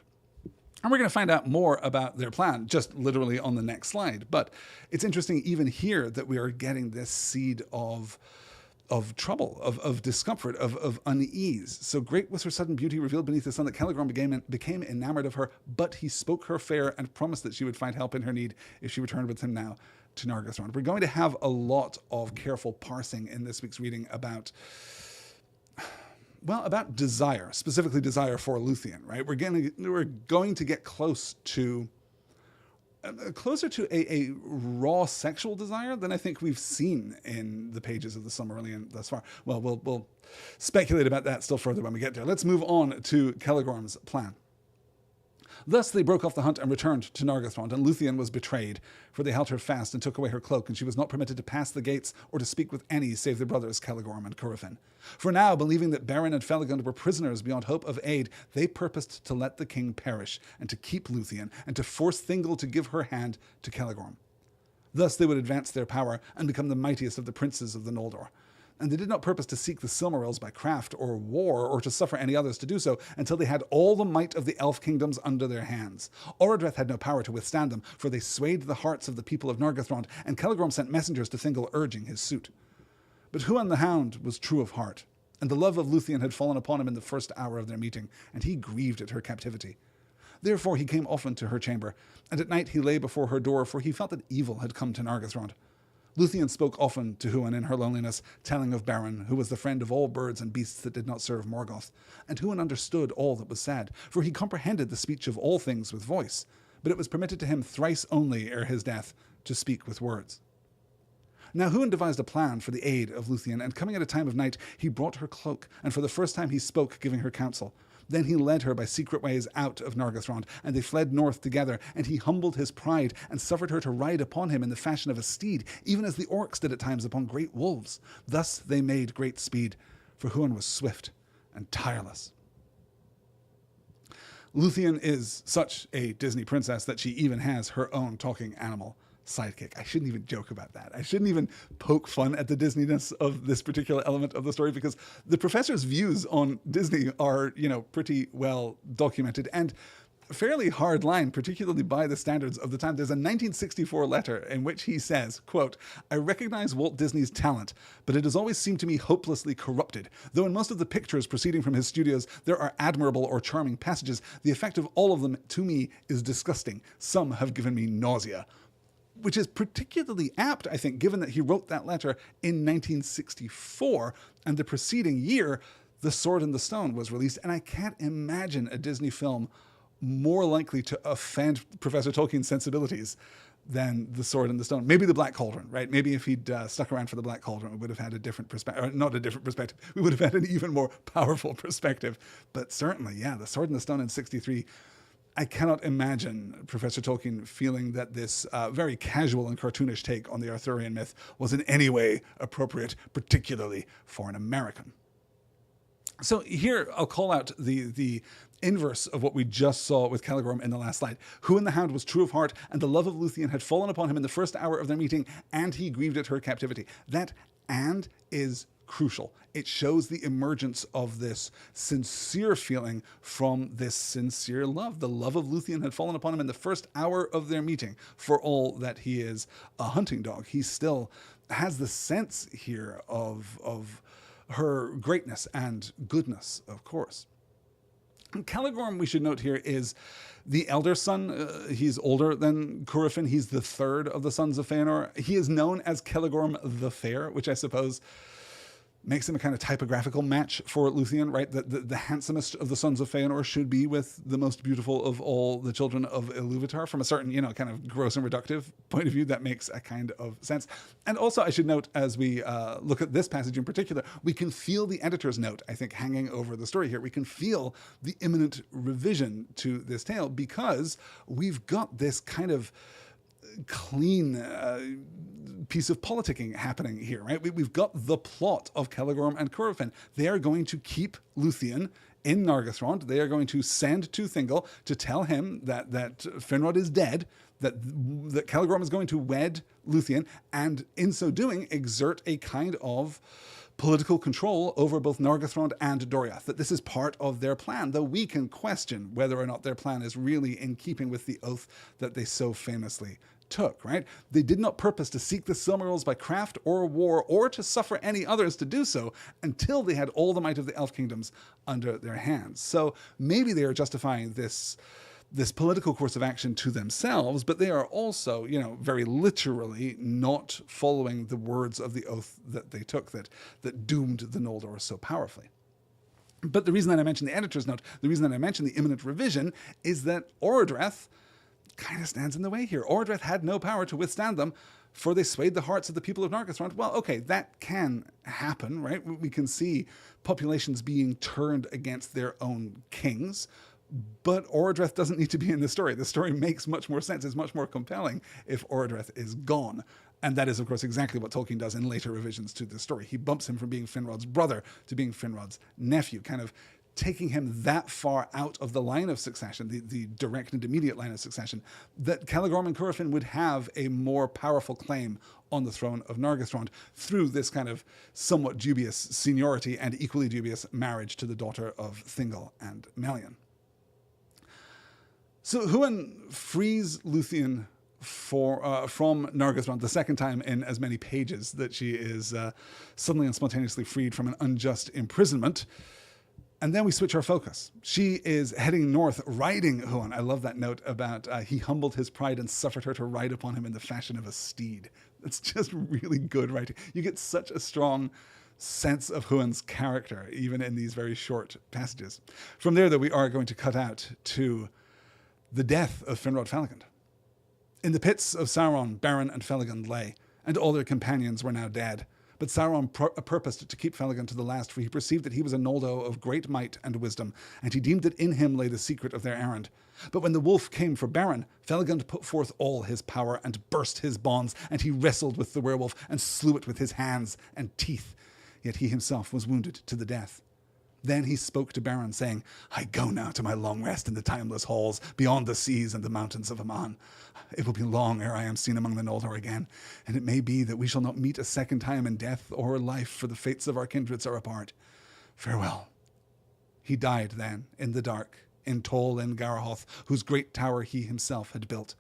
And we're going to find out more about their plan, just literally on the next slide. But it's interesting even here that we are getting this seed of trouble, of discomfort, of unease. So great was her sudden beauty revealed beneath the sun that Celeborn became enamored of her, but he spoke her fair and promised that she would find help in her need if she returned with him now to Nargothrond. We're going to have a lot of careful parsing in this week's reading about desire, specifically desire for Lúthien, right? We're going to get closer to a raw sexual desire than I think we've seen in the pages of the Silmarillion thus far. Well, we'll speculate about that still further when we get there. Let's move on to Celegorm's plan. Thus they broke off the hunt and returned to Nargothrond, and Lúthien was betrayed, for they held her fast and took away her cloak, and she was not permitted to pass the gates or to speak with any save the brothers Celegorm and Curufin. For now, believing that Beren and Felagund were prisoners beyond hope of aid, they purposed to let the king perish, and to keep Lúthien, and to force Thingol to give her hand to Celegorm. Thus they would advance their power and become the mightiest of the princes of the Noldor. And they did not purpose to seek the Silmarils by craft or war, or to suffer any others to do so, until they had all the might of the elf kingdoms under their hands. Orodreth had no power to withstand them, for they swayed the hearts of the people of Nargothrond, and Celegorm sent messengers to Thingol urging his suit. But Huan the Hound was true of heart, and the love of Lúthien had fallen upon him in the first hour of their meeting, and he grieved at her captivity. Therefore he came often to her chamber, and at night he lay before her door, for he felt that evil had come to Nargothrond. Lúthien spoke often to Huan in her loneliness, telling of Beren, who was the friend of all birds and beasts that did not serve Morgoth. And Huan understood all that was said, for he comprehended the speech of all things with voice, but it was permitted to him thrice only ere his death to speak with words. Now Huan devised a plan for the aid of Lúthien, and coming at a time of night, he brought her cloak, and for the first time he spoke, giving her counsel. Then he led her by secret ways out of Nargothrond, and they fled north together, and he humbled his pride, and suffered her to ride upon him in the fashion of a steed, even as the orcs did at times upon great wolves. Thus they made great speed, for Huan was swift and tireless. Lúthien is such a Disney princess that she even has her own talking animal sidekick. I shouldn't even joke about that. I shouldn't even poke fun at the Disneyness of this particular element of the story, because the professor's views on Disney are, pretty well documented and fairly hard line, particularly by the standards of the time. There's a 1964 letter in which he says, quote, "I recognize Walt Disney's talent, but it has always seemed to me hopelessly corrupted. Though in most of the pictures proceeding from his studios there are admirable or charming passages, the effect of all of them to me is disgusting. Some have given me nausea." Which is particularly apt, I think, given that he wrote that letter in 1964, and the preceding year, The Sword and the Stone was released, and I can't imagine a Disney film more likely to offend Professor Tolkien's sensibilities than The Sword and the Stone. Maybe The Black Cauldron, right? Maybe if he'd stuck around for The Black Cauldron, we would have had a different perspective, not a different perspective, we would have had an even more powerful perspective. But certainly, yeah, The Sword and the Stone in 63, I cannot imagine Professor Tolkien feeling that this very casual and cartoonish take on the Arthurian myth was in any way appropriate, particularly for an American. So here I'll call out the inverse of what we just saw with Celegorm in the last slide. Huan the Hound was true of heart, and the love of Lúthien had fallen upon him in the first hour of their meeting, and he grieved at her captivity. That "and" is crucial. It shows the emergence of this sincere feeling from this sincere love. The love of Lúthien had fallen upon him in the first hour of their meeting. For all that he is a hunting dog, he still has the sense here of her greatness and goodness, of course. Celegorm, we should note here, is the elder son. He's older than Curufin. He's the third of the sons of Feanor. He is known as Celegorm the Fair, which I suppose makes him a kind of typographical match for Lúthien, right? The handsomest of the sons of Feanor should be with the most beautiful of all the children of Ilúvatar. From a certain, kind of gross and reductive point of view, that makes a kind of sense. And also, I should note, as we look at this passage in particular, we can feel the editor's note, I think, hanging over the story here. We can feel the imminent revision to this tale, because we've got this kind of clean piece of politicking happening here, right? We've got the plot of Celegorm and Curufin. They are going to keep Lúthien in Nargothrond. They are going to send to Thingol to tell him that Finrod is dead, that Celegorm is going to wed Lúthien, and in so doing exert a kind of political control over both Nargothrond and Doriath, that this is part of their plan, though we can question whether or not their plan is really in keeping with the oath that they so famously took, right? They did not purpose to seek the Silmarils by craft or war, or to suffer any others to do so until they had all the might of the Elf Kingdoms under their hands. So maybe they are justifying this political course of action to themselves, but they are also, very literally not following the words of the oath that they took that doomed the Noldor so powerfully. But the reason that I mentioned the editor's note, the reason that I mentioned the imminent revision, is that Orodreth kind of stands in the way here. Orodreth had no power to withstand them, for they swayed the hearts of the people of Nargothrond. Well, okay, that can happen, right? We can see populations being turned against their own kings, but Orodreth doesn't need to be in the story. The story makes much more sense, is much more compelling if Orodreth is gone. And that is, of course, exactly what Tolkien does in later revisions to the story. He bumps him from being Finrod's brother to being Finrod's nephew, kind of taking him that far out of the line of succession, the direct and immediate line of succession, that Caligorm and Curufin would have a more powerful claim on the throne of Nargothrond through this kind of somewhat dubious seniority and equally dubious marriage to the daughter of Thingol and Melian. So Huan frees Lúthien from Nargothrond the second time in as many pages that she is suddenly and spontaneously freed from an unjust imprisonment. And then we switch our focus. She is heading north, riding Huan. I love that note about he humbled his pride and suffered her to ride upon him in the fashion of a steed. That's just really good writing. You get such a strong sense of Huan's character, even in these very short passages. From there, though, we are going to cut out to the death of Finrod Felagund. In the pits of Sauron, Beren and Felagund lay, and all their companions were now dead. But Sauron purposed to keep Felagund to the last, for he perceived that he was a Noldo of great might and wisdom, and he deemed that in him lay the secret of their errand. But when the wolf came for Beren, Felagund put forth all his power and burst his bonds, and he wrestled with the werewolf and slew it with his hands and teeth. Yet he himself was wounded to the death. Then he spoke to Beren, saying, I go now to my long rest in the timeless halls, beyond the seas and the mountains of Aman. It will be long ere I am seen among the Noldor again, and it may be that we shall not meet a second time in death or life, for the fates of our kindreds are apart. Farewell. He died then, in the dark, in Tol in Garhoth, whose great tower he himself had built.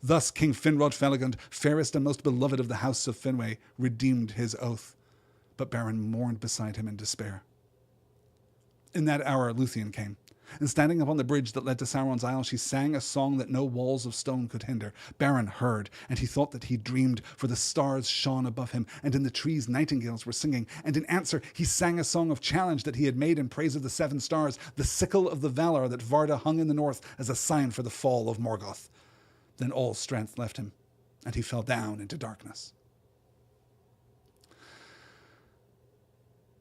Thus King Finrod Felagund, fairest and most beloved of the house of Finwë, redeemed his oath. But Beren mourned beside him in despair. In that hour Lúthien came, and standing upon the bridge that led to Sauron's isle, she sang a song that no walls of stone could hinder. Beren heard, and he thought that he dreamed, for the stars shone above him, and in the trees nightingales were singing. And in answer he sang a song of challenge that he had made in praise of the seven stars, the sickle of the valor that Varda hung in the north as a sign for the fall of Morgoth. Then all strength left him, and he fell down into darkness.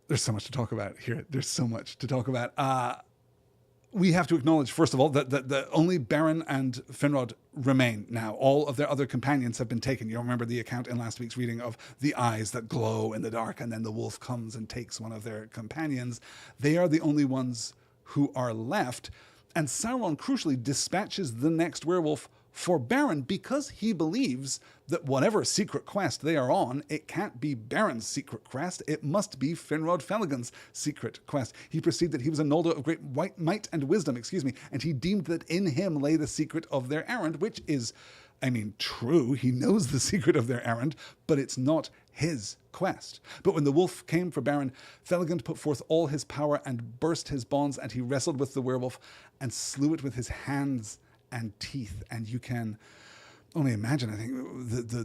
There's so much to talk about here. There's so much to talk about. We have to acknowledge, first of all, that only Beren and Finrod remain now. All of their other companions have been taken. You'll remember the account in last week's reading of the eyes that glow in the dark, and then the wolf comes and takes one of their companions. They are the only ones who are left. And Sauron, crucially, dispatches the next werewolf for Beren because he believes that whatever secret quest they are on, it can't be Beren's secret quest, it must be Finrod Felagund's secret quest. He perceived that he was a Noldo of great might and wisdom, and he deemed that in him lay the secret of their errand, which is, true, he knows the secret of their errand, but it's not his quest. But when the wolf came for Beren, Felagund put forth all his power and burst his bonds, and he wrestled with the werewolf and slew it with his hands and teeth. And you can only imagine, I think,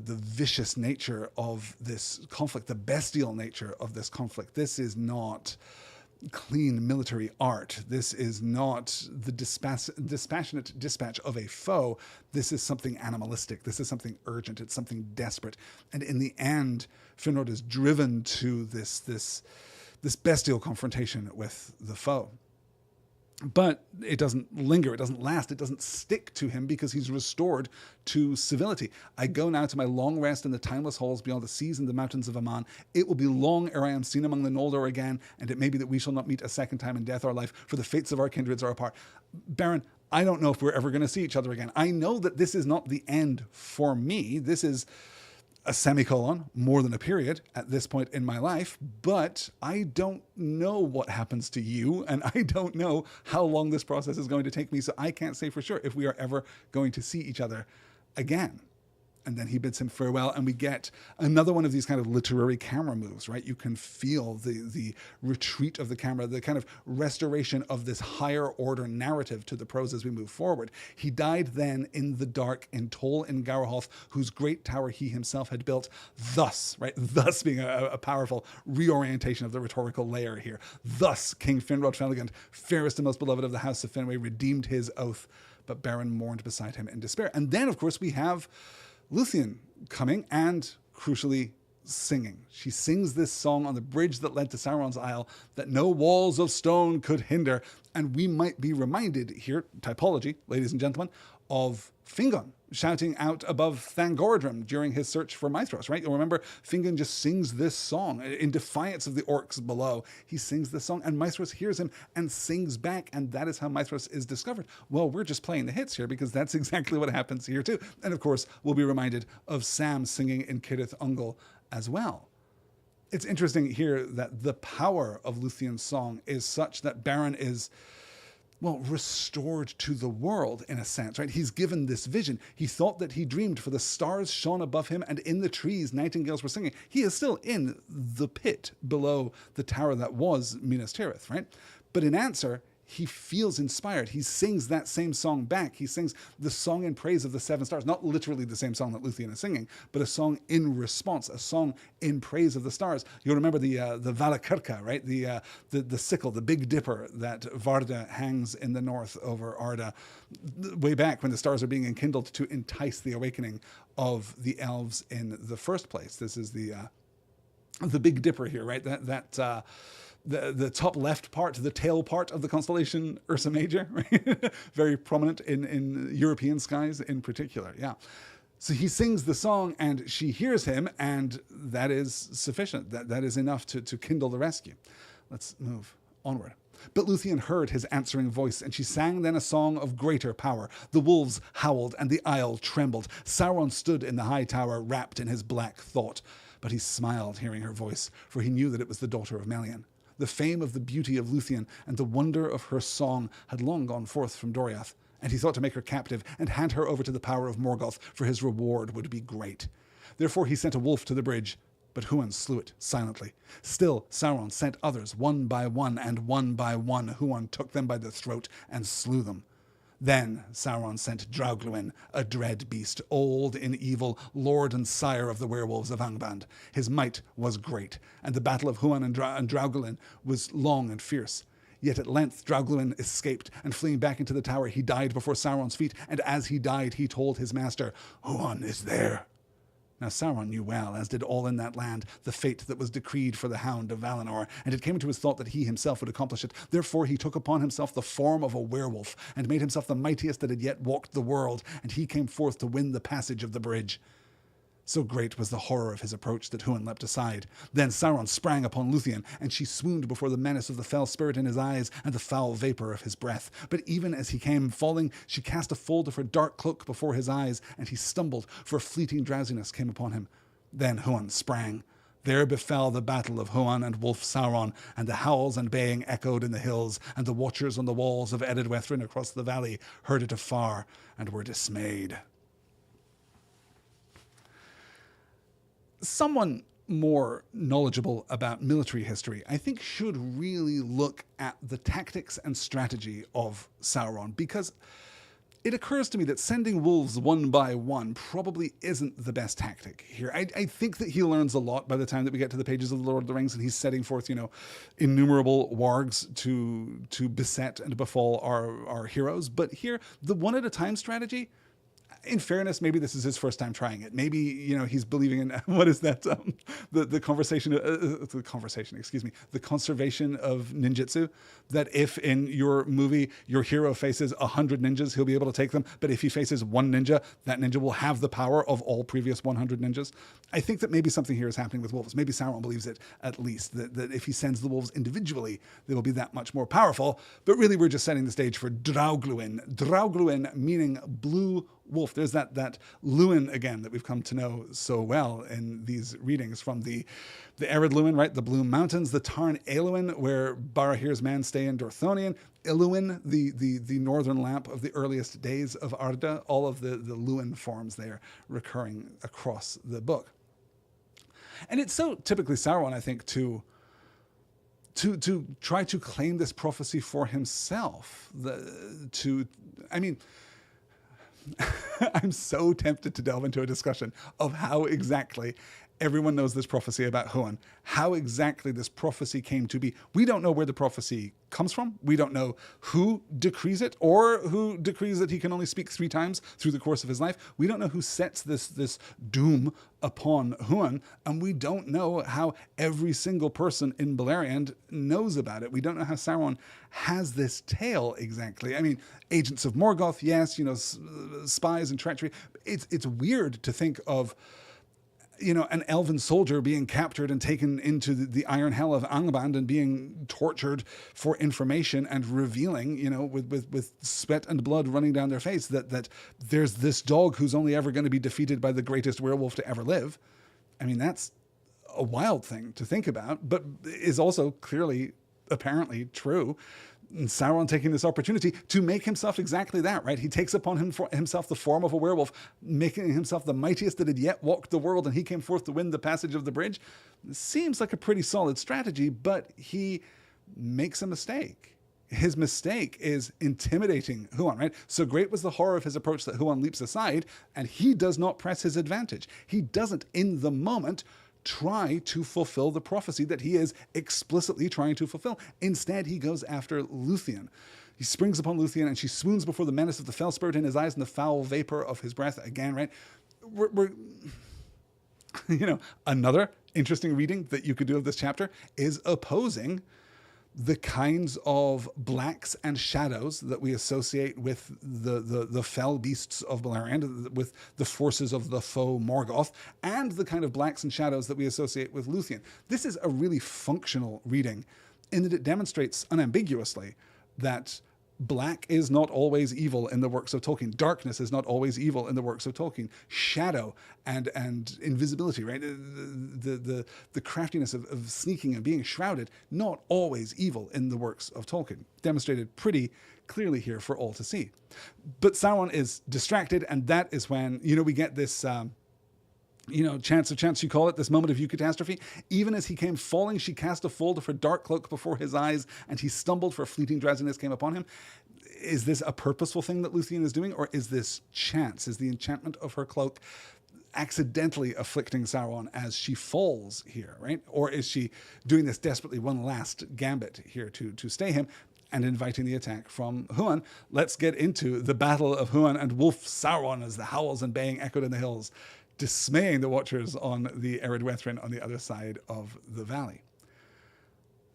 the vicious nature of this conflict, the bestial nature of this conflict. This is not clean military art. This is not the dispassionate dispatch of a foe. This is something animalistic. This is something urgent. It's something desperate. And in the end, Finrod is driven to this bestial confrontation with the foe. But it doesn't linger, it doesn't last, it doesn't stick to him because he's restored to civility. I go now to my long rest in the timeless halls beyond the seas and the mountains of Aman. It will be long ere I am seen among the Noldor again, and it may be that we shall not meet a second time in death or life, for the fates of our kindreds are apart. Beren, I don't know if we're ever going to see each other again. I know that this is not the end for me. This is a semicolon, more than a period at this point in my life, but I don't know what happens to you, and I don't know how long this process is going to take me, so I can't say for sure if we are ever going to see each other again. And then he bids him farewell, and we get another one of these kind of literary camera moves, right? You can feel the retreat of the camera, the kind of restoration of this higher order narrative to the prose as we move forward. He died then in the dark in Tol in Garaholf, whose great tower he himself had built. Thus, right? Thus being a powerful reorientation of the rhetorical layer here. Thus, King Finrod Felagund, fairest and most beloved of the House of Finwë, redeemed his oath, but Beren mourned beside him in despair. And then, of course, we have Lúthien coming and, crucially, singing. She sings this song on the bridge that led to Sauron's Isle that no walls of stone could hinder. And we might be reminded here, typology, ladies and gentlemen, of Fingon shouting out above Thangorodrim during his search for Maithros, right? You'll remember Fingon just sings this song in defiance of the orcs below. He sings this song and Maithros hears him and sings back, and that is how Maithros is discovered. Well, we're just playing the hits here because that's exactly what happens here too. And of course, we'll be reminded of Sam singing in Cirith Ungol as well. It's interesting here that the power of Lúthien's song is such that Beren is, well, restored to the world in a sense, right? He's given this vision. He thought that he dreamed, for the stars shone above him and in the trees nightingales were singing. He is still in the pit below the tower that was Minas Tirith, right? But in answer, he feels inspired. He sings that same song back. He sings the song in praise of the seven stars, not literally the same song that Lúthien is singing, but a song in response, a song in praise of the stars. You'll remember the Valakirka, right? The sickle, the Big Dipper that Varda hangs in the north over Arda, way back when the stars are being enkindled to entice the awakening of the elves in the first place. This is the Big Dipper here, right? The top left part, the tail part of the constellation Ursa Major, right? Very prominent in European skies in particular, yeah. So he sings the song and she hears him, and that is sufficient. That is enough to kindle the rescue. Let's move onward. But Lúthien heard his answering voice, and she sang then a song of greater power. The wolves howled and the isle trembled. Sauron stood in the high tower, wrapped in his black thought. But he smiled, hearing her voice, for he knew that it was the daughter of Melian. The fame of the beauty of Lúthien and the wonder of her song had long gone forth from Doriath, and he thought to make her captive and hand her over to the power of Morgoth, for his reward would be great. Therefore he sent a wolf to the bridge, but Huan slew it silently. Still Sauron sent others, one by one, and one by one Huan took them by the throat and slew them. Then Sauron sent Draugluin, a dread beast, old in evil, lord and sire of the werewolves of Angband. His might was great, and the battle of Huan and Draugluin was long and fierce. Yet at length Draugluin escaped, and fleeing back into the tower, he died before Sauron's feet, and as he died, he told his master, "Huan is there." Now Sauron knew well, as did all in that land, the fate that was decreed for the Hound of Valinor, and it came into his thought that he himself would accomplish it. Therefore he took upon himself the form of a werewolf, and made himself the mightiest that had yet walked the world, and he came forth to win the passage of the bridge. So great was the horror of his approach that Huan leapt aside. Then Sauron sprang upon Lúthien, and she swooned before the menace of the fell spirit in his eyes and the foul vapour of his breath. But even as he came falling, she cast a fold of her dark cloak before his eyes, and he stumbled, for a fleeting drowsiness came upon him. Then Huan sprang. There befell the battle of Huan and Wolf Sauron, and the howls and baying echoed in the hills, and the watchers on the walls of Eredwethrin across the valley heard it afar, and were dismayed. Someone more knowledgeable about military history, I think, should really look at the tactics and strategy of Sauron, because it occurs to me that sending wolves one by one probably isn't the best tactic here. I think that he learns a lot by the time that we get to the pages of The Lord of the Rings, and he's setting forth, innumerable wargs to beset and befall our heroes. But here, the one-at-a-time strategy, in fairness, maybe this is his first time trying it. Maybe, he's believing in, what is that? The conversation, the conservation of ninjutsu, that if in your movie, your hero faces 100 ninjas, he'll be able to take them. But if he faces one ninja, that ninja will have the power of all previous 100 ninjas. I think that maybe something here is happening with wolves. Maybe Sauron believes it, at least, that if he sends the wolves individually, they will be that much more powerful. But really, we're just setting the stage for Draugluin. Draugluin meaning blue wolf. There's that Lúthien again that we've come to know so well in these readings, from the arid Lúthien, right, the Bloom Mountains, the Tarn Eluin, where Barahir's men stay in Dorthonion, Iluin, the northern lamp of the earliest days of Arda, all of the Lúthien forms there recurring across the book. And it's so typically Sauron, I think, to try to claim this prophecy for himself. I'm so tempted to delve into a discussion of how exactly everyone knows this prophecy about Huan, how exactly this prophecy came to be. We don't know where the prophecy comes from. We don't know who decrees it, or who decrees that he can only speak 3 times through the course of his life. We don't know who sets this doom upon Huan, and we don't know how every single person in Beleriand knows about it. We don't know how Sauron has this tale exactly. I mean, agents of Morgoth, yes, spies and treachery. It's weird to think of an elven soldier being captured and taken into the iron hell of Angband and being tortured for information and revealing, with sweat and blood running down their face, that there's this dog who's only ever going to be defeated by the greatest werewolf to ever live. I mean, that's a wild thing to think about, but is also clearly, apparently true. And Sauron taking this opportunity to make himself exactly that, right? He takes upon himself the form of a werewolf, making himself the mightiest that had yet walked the world, and he came forth to win the passage of the bridge. Seems like a pretty solid strategy, but he makes a mistake. His mistake is intimidating Huan, right? So great was the horror of his approach that Huan leaps aside, and he does not press his advantage. He doesn't, in the moment, try to fulfill the prophecy that he is explicitly trying to fulfill. Instead, he goes after Lúthien. He springs upon Lúthien, and she swoons before the menace of the fell spirit in his eyes and the foul vapor of his breath. Again, right? We're another interesting reading that you could do of this chapter is opposing the kinds of blacks and shadows that we associate with the fell beasts of Beleriand, with the forces of the foe Morgoth, and the kind of blacks and shadows that we associate with Lúthien. This is a really functional reading in that it demonstrates unambiguously that black is not always evil in the works of Tolkien. Darkness is not always evil in the works of Tolkien. Shadow and invisibility, right? The craftiness of sneaking and being shrouded, not always evil in the works of Tolkien. Demonstrated pretty clearly here for all to see. But Sauron is distracted, and that is when, we get this... chance of chance, you call it, this moment of eucatastrophe. Even as he came falling, she cast a fold of her dark cloak before his eyes, and he stumbled, for fleeting drowsiness came upon him. Is this a purposeful thing that Lúthien is doing, or is this chance? Is the enchantment of her cloak accidentally afflicting Sauron as she falls here, right? Or is she doing this desperately, one last gambit here to stay him and inviting the attack from Huan? Let's get into the battle of Huan and Wolf Sauron as the howls and baying echoed in the hills, dismaying the watchers on the arid Wethrin on the other side of the valley.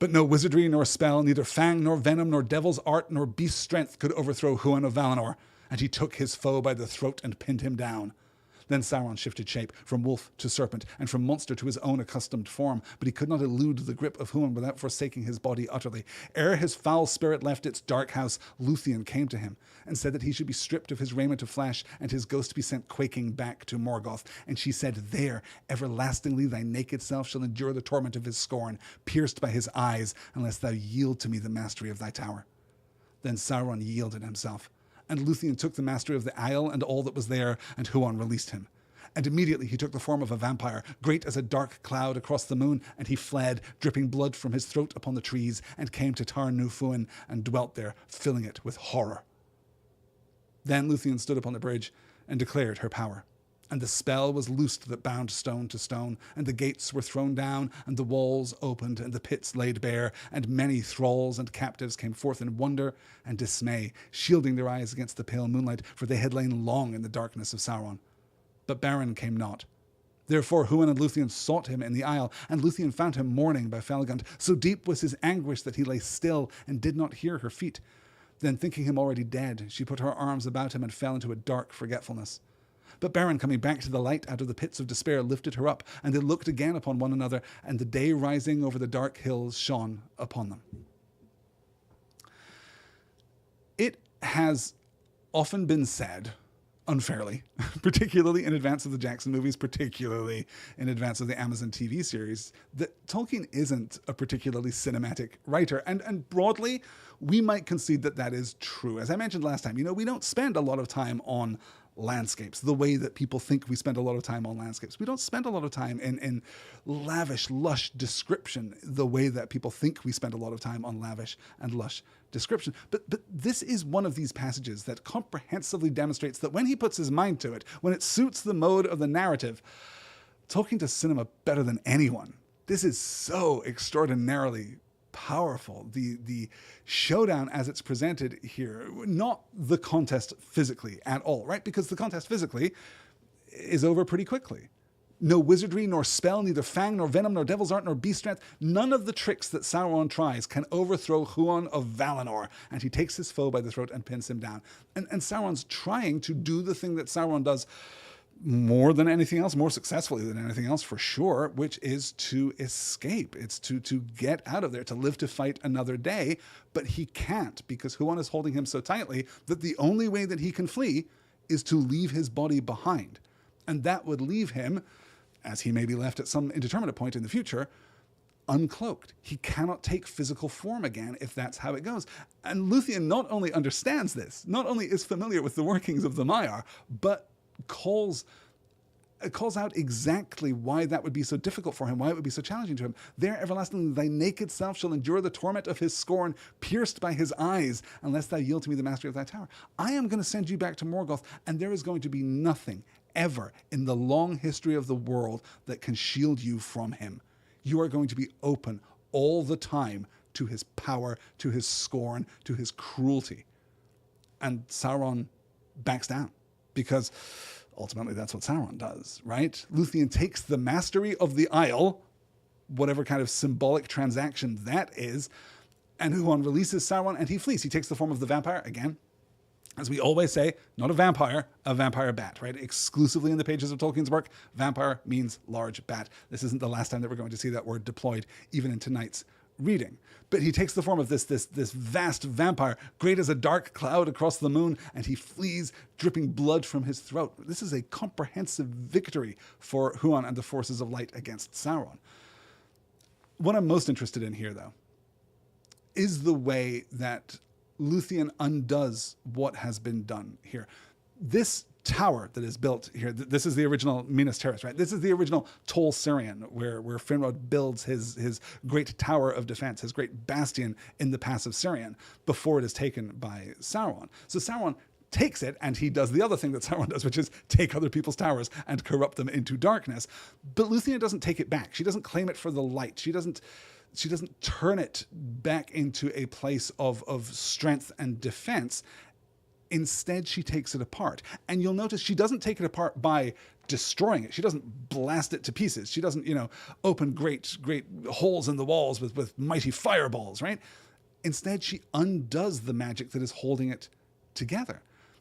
But no wizardry nor spell, neither fang nor venom nor devil's art nor beast's strength could overthrow Huan of Valinor, and he took his foe by the throat and pinned him down. Then Sauron shifted shape, from wolf to serpent, and from monster to his own accustomed form, but he could not elude the grip of Huan without forsaking his body utterly. Ere his foul spirit left its dark house, Lúthien came to him, and said that he should be stripped of his raiment of flesh, and his ghost be sent quaking back to Morgoth. And she said, there, everlastingly thy naked self shall endure the torment of his scorn, pierced by his eyes, unless thou yield to me the mastery of thy tower. Then Sauron yielded himself, and Lúthien took the mastery of the isle and all that was there, and Huan released him. And immediately he took the form of a vampire, great as a dark cloud across the moon, and he fled, dripping blood from his throat upon the trees, and came to Tar Nufuin, and dwelt there, filling it with horror. Then Lúthien stood upon the bridge, and declared her power. And the spell was loosed that bound stone to stone, and the gates were thrown down, and the walls opened, and the pits laid bare, and many thralls and captives came forth in wonder and dismay, shielding their eyes against the pale moonlight, for they had lain long in the darkness of Sauron. But Beren came not. Therefore Huan and Lúthien sought him in the isle, and Lúthien found him mourning by Felgund. So deep was his anguish that he lay still, and did not hear her feet. Then, thinking him already dead, she put her arms about him and fell into a dark forgetfulness. But Beren, coming back to the light out of the pits of despair, lifted her up, and they looked again upon one another, and the day rising over the dark hills shone upon them. It has often been said unfairly, particularly in advance of the Jackson movies, particularly in advance of the Amazon TV series, that Tolkien isn't a particularly cinematic writer. And broadly, we might concede that that is true. As I mentioned last time, we don't spend a lot of time on landscapes the way that people think we spend a lot of time on landscapes. We don't spend a lot of time in lavish, lush description the way that people think we spend a lot of time on lavish and lush description. But this is one of these passages that comprehensively demonstrates that when he puts his mind to it, when it suits the mode of the narrative, Tolkien does cinema better than anyone. This is so extraordinarily powerful. The showdown as it's presented here, not the contest physically at all, right? Because the contest physically is over pretty quickly. No wizardry, nor spell, neither fang, nor venom, nor devil's art, nor beast strength. None of the tricks that Sauron tries can overthrow Huan of Valinor. And he takes his foe by the throat and pins him down. And Sauron's trying to do the thing that Sauron does more than anything else, more successfully than anything else for sure, which is to escape. It's to get out of there, to live to fight another day. But he can't, because Huan is holding him so tightly that the only way that he can flee is to leave his body behind. And that would leave him, as he may be left at some indeterminate point in the future, uncloaked. He cannot take physical form again if that's how it goes. And Lúthien not only understands this, not only is familiar with the workings of the Maiar, but calls out exactly why that would be so difficult for him, why it would be so challenging to him. There, everlastingly, thy naked self shall endure the torment of his scorn, pierced by his eyes, unless thou yield to me the mastery of thy tower. I am going to send you back to Morgoth, and there is going to be nothing ever in the long history of the world that can shield you from him. You are going to be open all the time to his power, to his scorn, to his cruelty. And Sauron backs down, because ultimately that's what Sauron does, right? Lúthien takes the mastery of the Isle, whatever kind of symbolic transaction that is, and Huan releases Sauron and he flees. He takes the form of the vampire, again, as we always say, not a vampire bat, right? Exclusively in the pages of Tolkien's work, vampire means large bat. This isn't the last time that we're going to see that word deployed, even in tonight's reading. But he takes the form of this vast vampire, great as a dark cloud across the moon, and he flees, dripping blood from his throat. This is a comprehensive victory for Huan and the forces of light against Sauron. What I'm most interested in here, though, is the way that Lúthien undoes what has been done here. This tower that is built here, this is the original Minas Tirith, right? This is the original Tol Sirion, where Finrod builds his great tower of defense, his great bastion in the Pass of Sirion, before it is taken by Sauron. So Sauron takes it, and he does the other thing that Sauron does, which is take other people's towers and corrupt them into darkness. But Lúthien doesn't take it back. She doesn't claim it for the light. She doesn't turn it back into a place of strength and defense. Instead, she takes it apart. And you'll notice she doesn't take it apart by destroying it. She doesn't blast it to pieces. She doesn't, open great holes in the walls with mighty fireballs, right? Instead, she undoes the magic that is holding it together.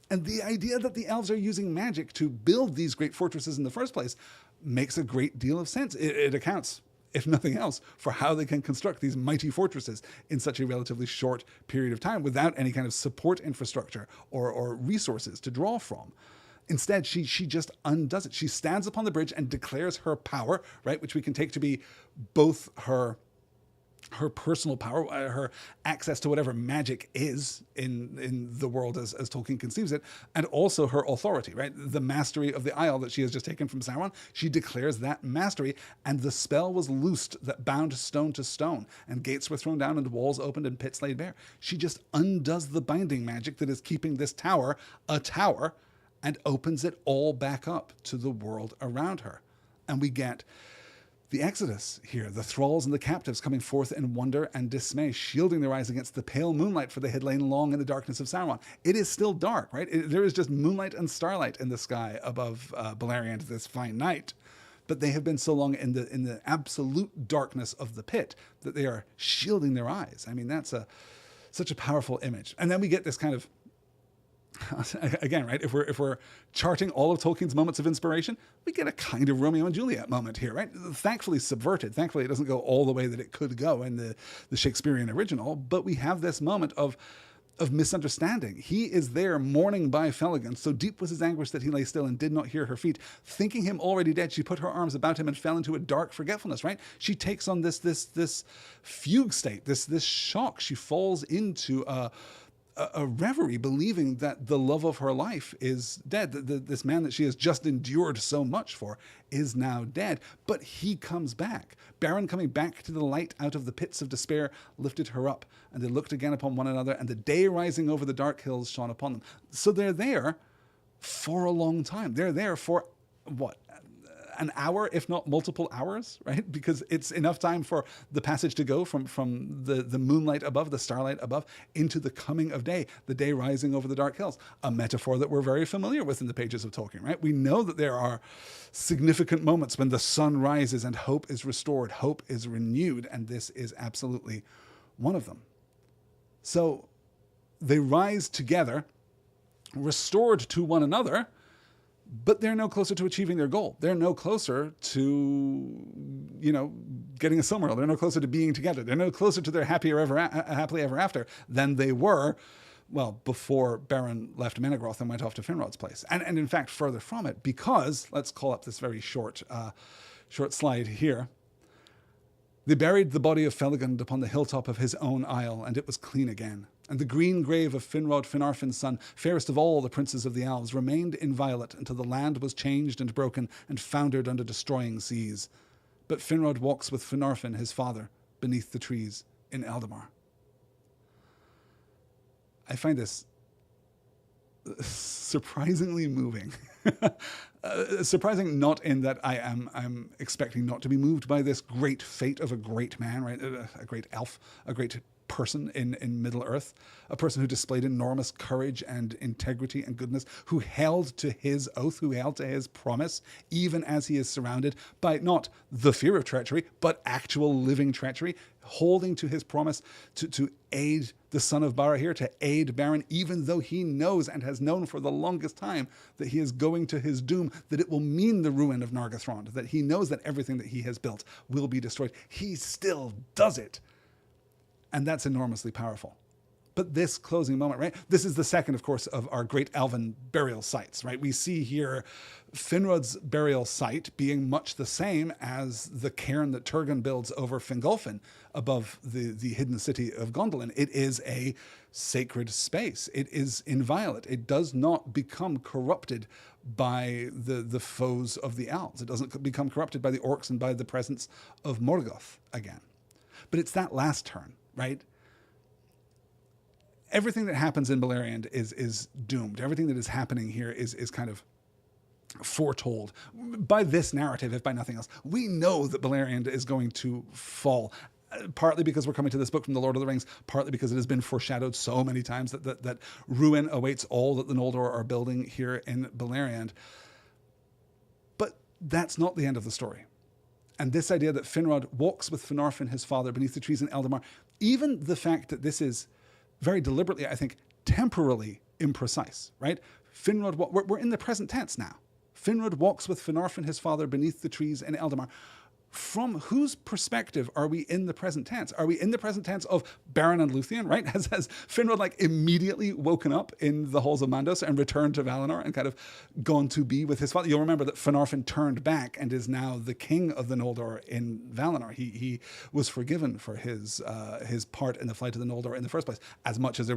And the idea that the elves are using magic to build these great fortresses in the first place makes a great deal of sense. It accounts, if nothing else, for how they can construct these mighty fortresses in such a relatively short period of time without any kind of support infrastructure or resources to draw from. Instead, she just undoes it. She stands upon the bridge and declares her power, right, which we can take to be both her personal power, her access to whatever magic is in the world as Tolkien conceives it, and also her authority, right? The mastery of the Isle that she has just taken from Sauron, she declares that mastery, and the spell was loosed that bound stone to stone, and gates were thrown down and walls opened and pits laid bare. She just undoes the binding magic that is keeping this tower a tower and opens it all back up to the world around her. And we get the Exodus here, the thralls and the captives coming forth in wonder and dismay, shielding their eyes against the pale moonlight, for they had lain long in the darkness of Sauron. It is still dark, right? There is just moonlight and starlight in the sky above Beleriand this fine night. But they have been so long in the absolute darkness of the pit that they are shielding their eyes. I mean, that's such a powerful image. And then we get this kind of, again, right? If we're charting all of Tolkien's moments of inspiration, we get a kind of Romeo and Juliet moment here, right? Thankfully subverted. Thankfully, it doesn't go all the way that it could go in the Shakespearean original. But we have this moment of of misunderstanding. He is there mourning by Felagund. So deep was his anguish that he lay still and did not hear her feet. Thinking him already dead, she put her arms about him and fell into a dark forgetfulness, right? She takes on this fugue state, this shock. She falls into a reverie, believing that the love of her life is dead. This man that she has just endured so much for is now dead. But he comes back. Beren, coming back to the light out of the pits of despair, lifted her up, and they looked again upon one another, and the day rising over the dark hills shone upon them. So they're there for a long time. They're there for, what, an hour, if not multiple hours, right? Because it's enough time for the passage to go from the moonlight above, the starlight above, into the coming of day, the day rising over the dark hills. A metaphor that we're very familiar with in the pages of Tolkien, right? We know that there are significant moments when the sun rises and hope is restored, hope is renewed, and this is absolutely one of them. So they rise together, restored to one another, but they're no closer to achieving their goal. They're no closer to, getting a Silmaril. They're no closer to being together. They're no closer to their happily ever after than they were, well, before Beren left Menegroth and went off to Finrod's place. And in fact, further from it, because, let's call up this very short slide here. They buried the body of Felagund upon the hilltop of his own isle, and it was clean again. And the green grave of Finrod, Finarfin's son, fairest of all the princes of the elves, remained inviolate until the land was changed and broken and foundered under destroying seas. But Finrod walks with Finarfin, his father, beneath the trees in Eldamar. I find this surprisingly moving. Surprising not in that I'm expecting not to be moved by this great fate of a great man, right? A great elf, a great person in Middle-earth, a person who displayed enormous courage and integrity and goodness, who held to his oath, who held to his promise, even as he is surrounded by not the fear of treachery, but actual living treachery, holding to his promise to aid the son of Barahir, to aid Beren, even though he knows and has known for the longest time that he is going to his doom, that it will mean the ruin of Nargothrond, that he knows that everything that he has built will be destroyed. He still does it. And that's enormously powerful. But this closing moment, right? This is the second, of course, of our great elven burial sites, right? We see here Finrod's burial site being much the same as the cairn that Turgon builds over Fingolfin above the hidden city of Gondolin. It is a sacred space. It is inviolate. It does not become corrupted by the foes of the elves. It doesn't become corrupted by the orcs and by the presence of Morgoth again. But it's that last turn, right? Everything that happens in Beleriand is doomed. Everything that is happening here is kind of foretold by this narrative, if by nothing else. We know that Beleriand is going to fall, partly because we're coming to this book from the Lord of the Rings, partly because it has been foreshadowed so many times that ruin awaits all that the Noldor are building here in Beleriand. But that's not the end of the story. And this idea that Finrod walks with Finarfin, his father, beneath the trees in Eldamar, even the fact that this is very deliberately, I think, temporally imprecise, right? Finrod, we're in the present tense now. Finrod walks with Finarfin, his father, beneath the trees in Eldamar. From whose perspective are we in the present tense? Are we in the present tense of Beren and Lúthien, right? Has Finrod immediately woken up in the halls of Mandos and returned to Valinor and kind of gone to be with his father? You'll remember that Finarfin turned back and is now the king of the Noldor in Valinor. He was forgiven for his part in the flight of the Noldor in the first place, as much as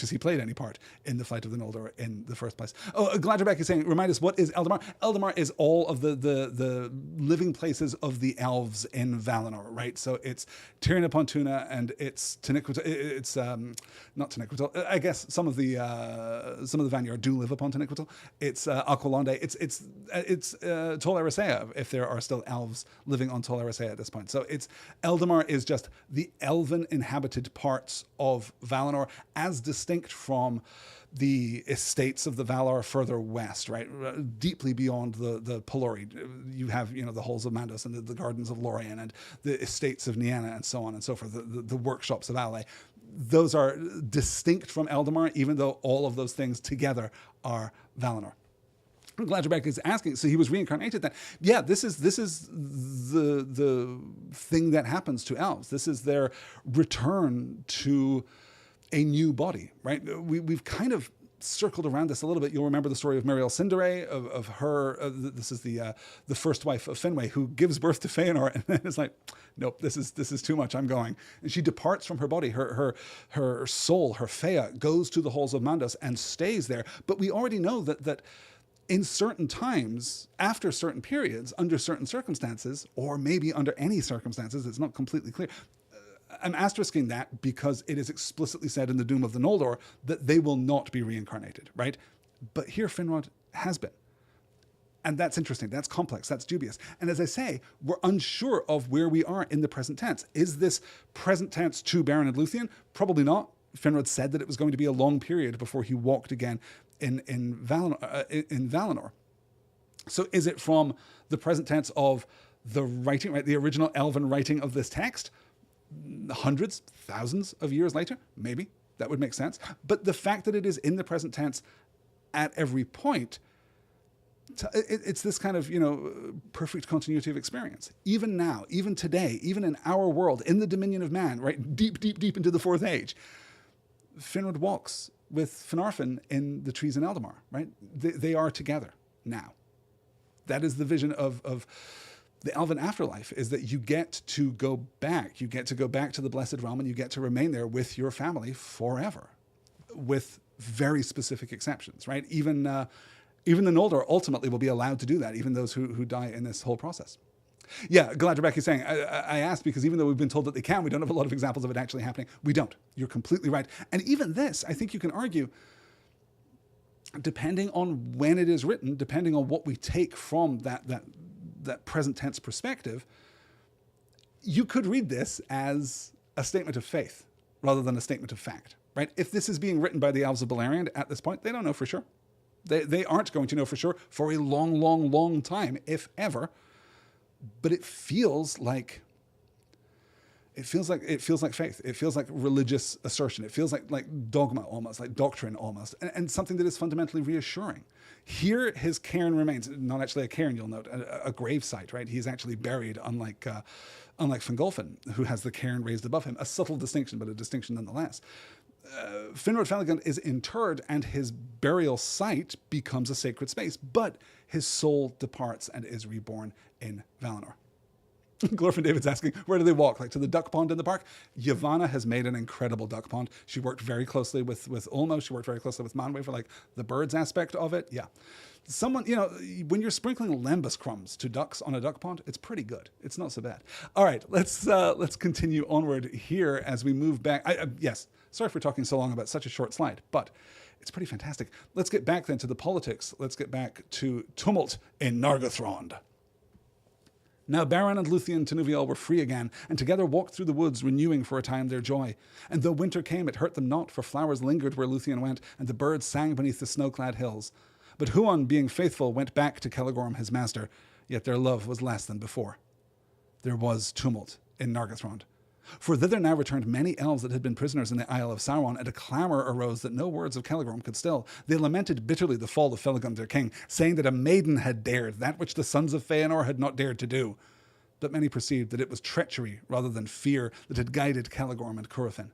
he played any part in the flight of the Noldor in the first place. Oh, Gladrebeck is saying, remind us, what is Eldamar? Eldamar is all of the living places of the elves in Valinor, right? So it's Tirna Pontuna and it's Taniquetal. It's not Taniquetal. I guess some of the Vanyar do live upon Taniquetal. It's Aqualonde. It's Tol Eressëa, if there are still elves living on Tol Eressëa at this point. So it's Eldamar is just the elven inhabited parts of Valinor, as distinct from the estates of the Valar further west, right? Deeply beyond the Pelori. You have, the halls of Mandos and the gardens of Lorien and the estates of Nienna and so on and so forth, the workshops of Ale. Those are distinct from Eldamar, even though all of those things together are Valinor. Gladrebeck is asking, so he was reincarnated then. Yeah, this is the thing that happens to elves. This is their return to a new body, right? We've kind of circled around this a little bit. You'll remember the story of Muriel Cinderé, of her. This is the first wife of Finwë, who gives birth to Fëanor, and then is like, nope, this is too much. I'm going, and she departs from her body. Her soul, her Fëa, goes to the halls of Mandos and stays there. But we already know that in certain times, after certain periods, under certain circumstances, or maybe under any circumstances, it's not completely clear. I'm asterisking that because it is explicitly said in the Doom of the Noldor that they will not be reincarnated, right? But here Finrod has been. And that's interesting. That's complex. That's dubious. And as I say, we're unsure of where we are in the present tense. Is this present tense to Beren and Lúthien? Probably not. Finrod said that it was going to be a long period before he walked again in Valinor. So is it from the present tense of the writing, right, the original Elven writing of this text? Hundreds, thousands of years later? Maybe. That would make sense. But the fact that it is in the present tense at every point, it's this kind of, perfect continuity of experience. Even now, even today, even in our world, in the dominion of man, right, deep, deep, deep into the Fourth Age, Finrod walks with Finarfin in the trees in Eldamar, right? They are together now. That is the vision of the Elven afterlife, is that you get to go back. You get to go back to the Blessed Realm, and you get to remain there with your family forever, with very specific exceptions, right? Even the Noldor ultimately will be allowed to do that, even those who die in this whole process. Yeah, glad Rebecca's saying, I asked because even though we've been told that they can, we don't have a lot of examples of it actually happening. We don't. You're completely right. And even this, I think you can argue, depending on when it is written, depending on what we take from that present tense perspective, you could read this as a statement of faith rather than a statement of fact, right? If this is being written by the Elves of Beleriand at this point, they don't know for sure. They aren't going to know for sure for a long, long, long time, if ever. But it feels like faith. It feels like religious assertion. It feels like dogma almost, like doctrine almost, and something that is fundamentally reassuring. Here, his cairn remains, not actually a cairn, you'll note, a grave site, right? He's actually buried, unlike Fingolfin, who has the cairn raised above him. A subtle distinction, but a distinction nonetheless. Finrod Felagund is interred, and his burial site becomes a sacred space, but his soul departs and is reborn in Valinor. Glorfin David's asking, where do they walk? Like to the duck pond in the park? Yavanna has made an incredible duck pond. She worked very closely with Ulmo. She worked very closely with Manwë for like the birds aspect of it. Yeah. Someone, when you're sprinkling lembas crumbs to ducks on a duck pond, it's pretty good. It's not so bad. All right, let's continue onward here as we move back. Yes, sorry for talking so long about such a short slide, but it's pretty fantastic. Let's get back then to the politics. Let's get back to tumult in Nargothrond. Now Beren and Lúthien Tinuviel were free again, and together walked through the woods, renewing for a time their joy. And though winter came, it hurt them not, for flowers lingered where Lúthien went, and the birds sang beneath the snow-clad hills. But Huan, being faithful, went back to Celegorm his master, yet their love was less than before. There was tumult in Nargothrond. For thither now returned many elves that had been prisoners in the Isle of Sauron, and a clamour arose that no words of Celegorm could still. They lamented bitterly the fall of Felagund their king, saying that a maiden had dared that which the sons of Fëanor had not dared to do. But many perceived that it was treachery rather than fear that had guided Celegorm and Curufin.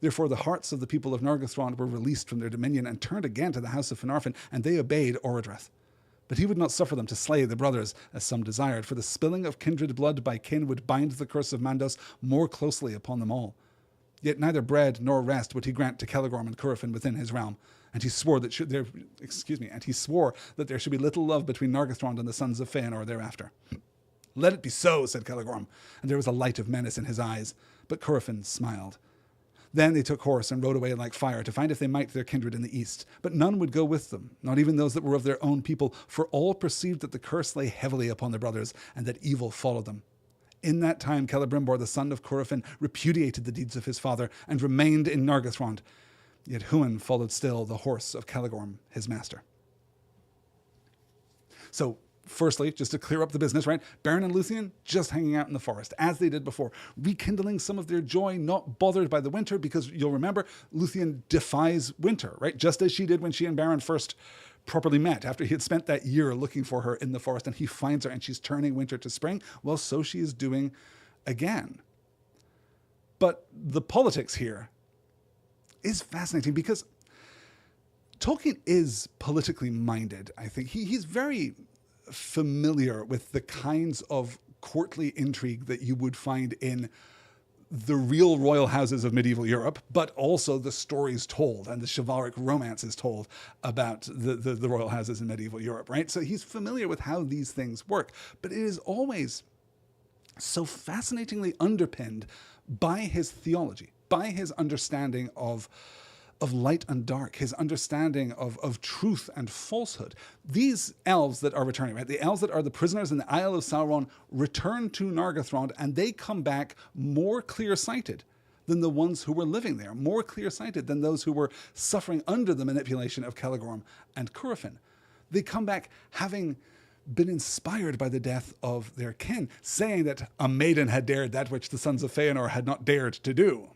Therefore the hearts of the people of Nargothrond were released from their dominion and turned again to the house of Finarfin, and they obeyed Orodreth. But he would not suffer them to slay the brothers, as some desired, for the spilling of kindred blood by kin would bind the curse of Mandos more closely upon them all. Yet neither bread nor rest would he grant to Celegorm and Curufin within his realm, and he swore that there should be little love between Nargothrond and the sons of Fëanor thereafter. Let it be so, said Celegorm, and there was a light of menace in his eyes, but Curufin smiled. Then they took horse and rode away like fire to find if they might their kindred in the east. But none would go with them, not even those that were of their own people, for all perceived that the curse lay heavily upon their brothers, and that evil followed them. In that time Celebrimbor, the son of Curufin, repudiated the deeds of his father, and remained in Nargothrond. Yet Huan followed still the horse of Celegorm, his master. So, firstly, just to clear up the business, right? Beren and Lúthien just hanging out in the forest, as they did before, rekindling some of their joy, not bothered by the winter, because you'll remember, Lúthien defies winter, right? Just as she did when she and Beren first properly met, after he had spent that year looking for her in the forest, and he finds her, and she's turning winter to spring. Well, so she is doing again. But the politics here is fascinating because Tolkien is politically minded, I think. He's very familiar with the kinds of courtly intrigue that you would find in the real royal houses of medieval Europe, but also the stories told and the chivalric romances told about the royal houses in medieval Europe, right? So he's familiar with how these things work, but it is always so fascinatingly underpinned by his theology, by his understanding of light and dark, his understanding of truth and falsehood. These elves that are returning, right? The elves that are the prisoners in the Isle of Sauron return to Nargothrond, and they come back more clear-sighted than the ones who were living there, more clear-sighted than those who were suffering under the manipulation of Celegorm and Curufin. They come back having been inspired by the death of their kin, saying that a maiden had dared that which the sons of Feanor had not dared to do.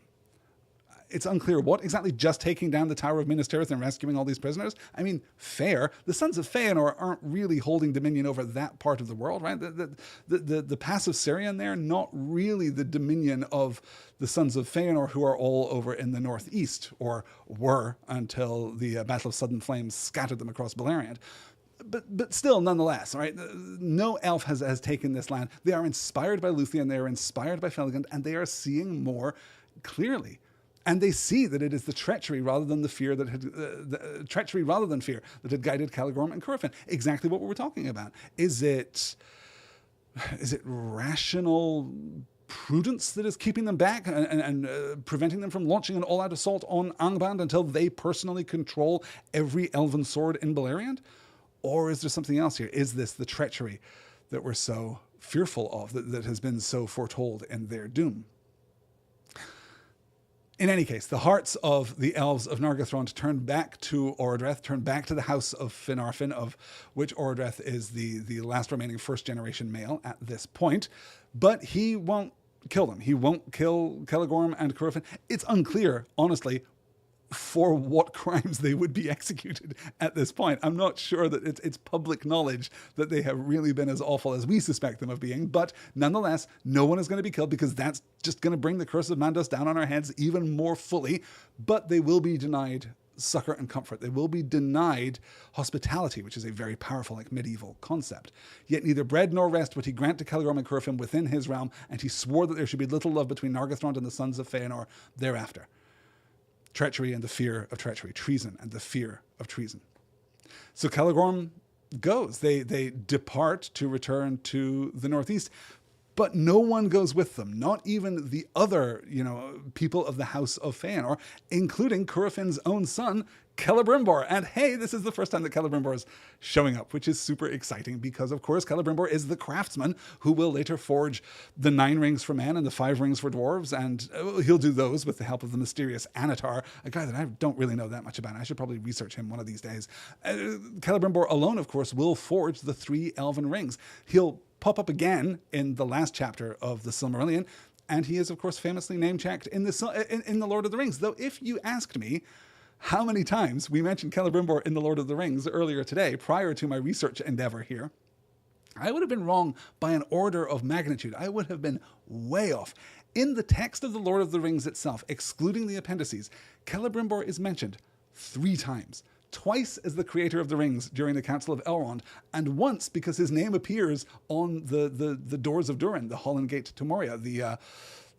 It's unclear what exactly, just taking down the Tower of Minas Tirith and rescuing all these prisoners. I mean, fair. The Sons of Feanor aren't really holding dominion over that part of the world, right? The Pass of Sirion there, not really the dominion of the Sons of Feanor, who are all over in the northeast, or were until the Battle of Sudden Flames scattered them across Beleriand. But still, nonetheless, right? No elf has taken this land. They are inspired by Lúthien, they are inspired by Felagund, and they are seeing more clearly. And they see that it is the treachery rather than the fear that had treachery rather than fear that had guided Celegorm and Curufin. Exactly what we were talking about. Is it rational prudence that is keeping them back and preventing them from launching an all-out assault on Angband until they personally control every elven sword in Beleriand? Or is there something else here? Is this the treachery that we're so fearful of, that has been so foretold in their doom? In any case, the hearts of the elves of Nargothrond turn back to Orodreth, turn back to the house of Finarfin, of which Orodreth is the last remaining first-generation male at this point. But he won't kill them. He won't kill Celegorm and Curufin. It's unclear, honestly, for what crimes they would be executed at this point. I'm not sure that it's public knowledge that they have really been as awful as we suspect them of being, but nonetheless, no one is going to be killed because that's just going to bring the curse of Mandos down on our heads even more fully, but they will be denied succor and comfort. They will be denied hospitality, which is a very powerful, medieval concept. Yet neither bread nor rest would he grant to Celegorm and Curufin within his realm, and he swore that there should be little love between Nargothrond and the sons of Feanor thereafter. Treachery and the fear of treachery, treason and the fear of treason. So Celegorm goes. They depart to return to the northeast, but no one goes with them, not even the other, people of the House of Feanor, including Curufin's own son, Celebrimbor. And hey, this is the first time that Celebrimbor is showing up, which is super exciting because, of course, Celebrimbor is the craftsman who will later forge the 9 rings for men and the 5 rings for dwarves, and he'll do those with the help of the mysterious Anatar, a guy that I don't really know that much about. I should probably research him one of these days. Celebrimbor alone, of course, will forge the 3 elven rings. He'll pop up again in the last chapter of the Silmarillion, and he is, of course, famously name-checked in the Lord of the Rings. Though if you asked me how many times we mentioned Celebrimbor in The Lord of the Rings earlier today, prior to my research endeavor here, I would have been wrong by an order of magnitude. I would have been way off. In the text of The Lord of the Rings itself, excluding the appendices, Celebrimbor is mentioned 3 times. Twice as the creator of the rings during the Council of Elrond, and once because his name appears on the doors of Durin, the Hall and Gate to Moria, the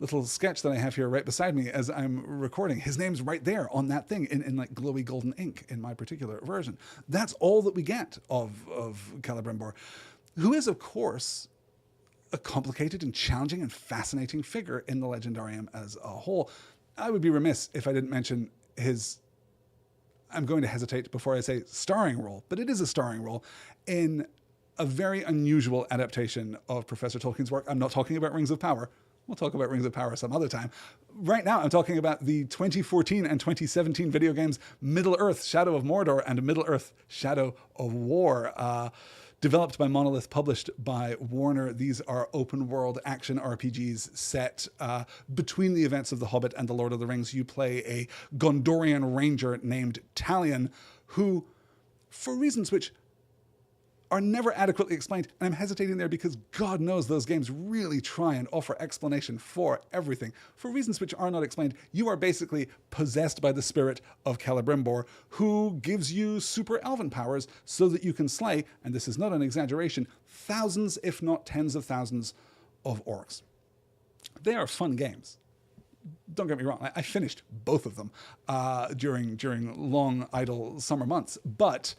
little sketch that I have here right beside me as I'm recording. His name's right there on that thing in glowy golden ink in my particular version. That's all that we get of Celebrimbor, who is, of course, a complicated and challenging and fascinating figure in the Legendarium as a whole. I would be remiss if I didn't mention his, I'm going to hesitate before I say starring role, but it is a starring role in a very unusual adaptation of Professor Tolkien's work. I'm not talking about Rings of Power. We'll talk about Rings of Power some other time. Right now, I'm talking about the 2014 and 2017 video games Middle-earth: Shadow of Mordor and Middle-earth: Shadow of War. Developed by Monolith, published by Warner. These are open-world action RPGs set between the events of The Hobbit and The Lord of the Rings. You play a Gondorian ranger named Talion, who, for reasons which are never adequately explained, and I'm hesitating there because God knows those games really try and offer explanation for everything. For reasons which are not explained, you are basically possessed by the spirit of Celebrimbor, who gives you super elven powers so that you can slay, and this is not an exaggeration, thousands, if not tens of thousands of orcs. They are fun games. Don't get me wrong, I finished both of them during long, idle summer months, but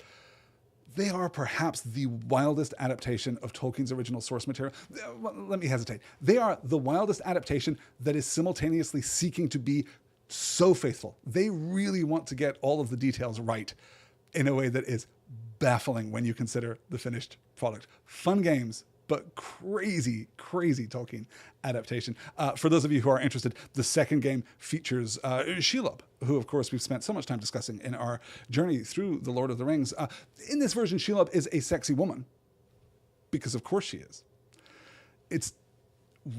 they are perhaps the wildest adaptation of Tolkien's original source material. Well, let me hesitate. They are the wildest adaptation that is simultaneously seeking to be so faithful. They really want to get all of the details right in a way that is baffling when you consider the finished product. Fun games, but crazy, crazy Tolkien adaptation. For those of you who are interested, the second game features Shelob, who, of course, we've spent so much time discussing in our journey through The Lord of the Rings. In this version, Shelob is a sexy woman, because of course she is. It's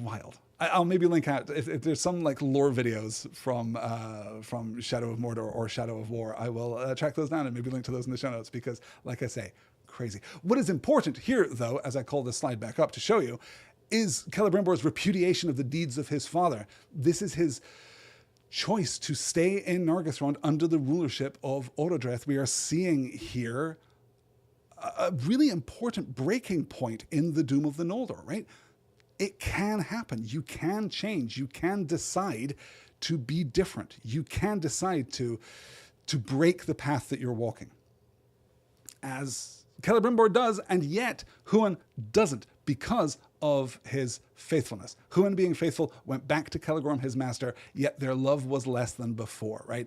wild. I'll maybe link out, if there's some like lore videos from Shadow of Mordor or Shadow of War, I will track those down and maybe link to those in the show notes, because, like I say, crazy. What is important here, though, as I call this slide back up to show you, is Celebrimbor's repudiation of the deeds of his father. This is his choice to stay in Nargothrond under the rulership of Orodreth. We are seeing here a really important breaking point in the Doom of the Noldor, right? It can happen. You can change. You can decide to be different. You can decide to break the path that you're walking, as Celebrimbor does, and yet Huan doesn't, because of his faithfulness. Huan, being faithful, went back to Celegorm, his master, yet their love was less than before, right?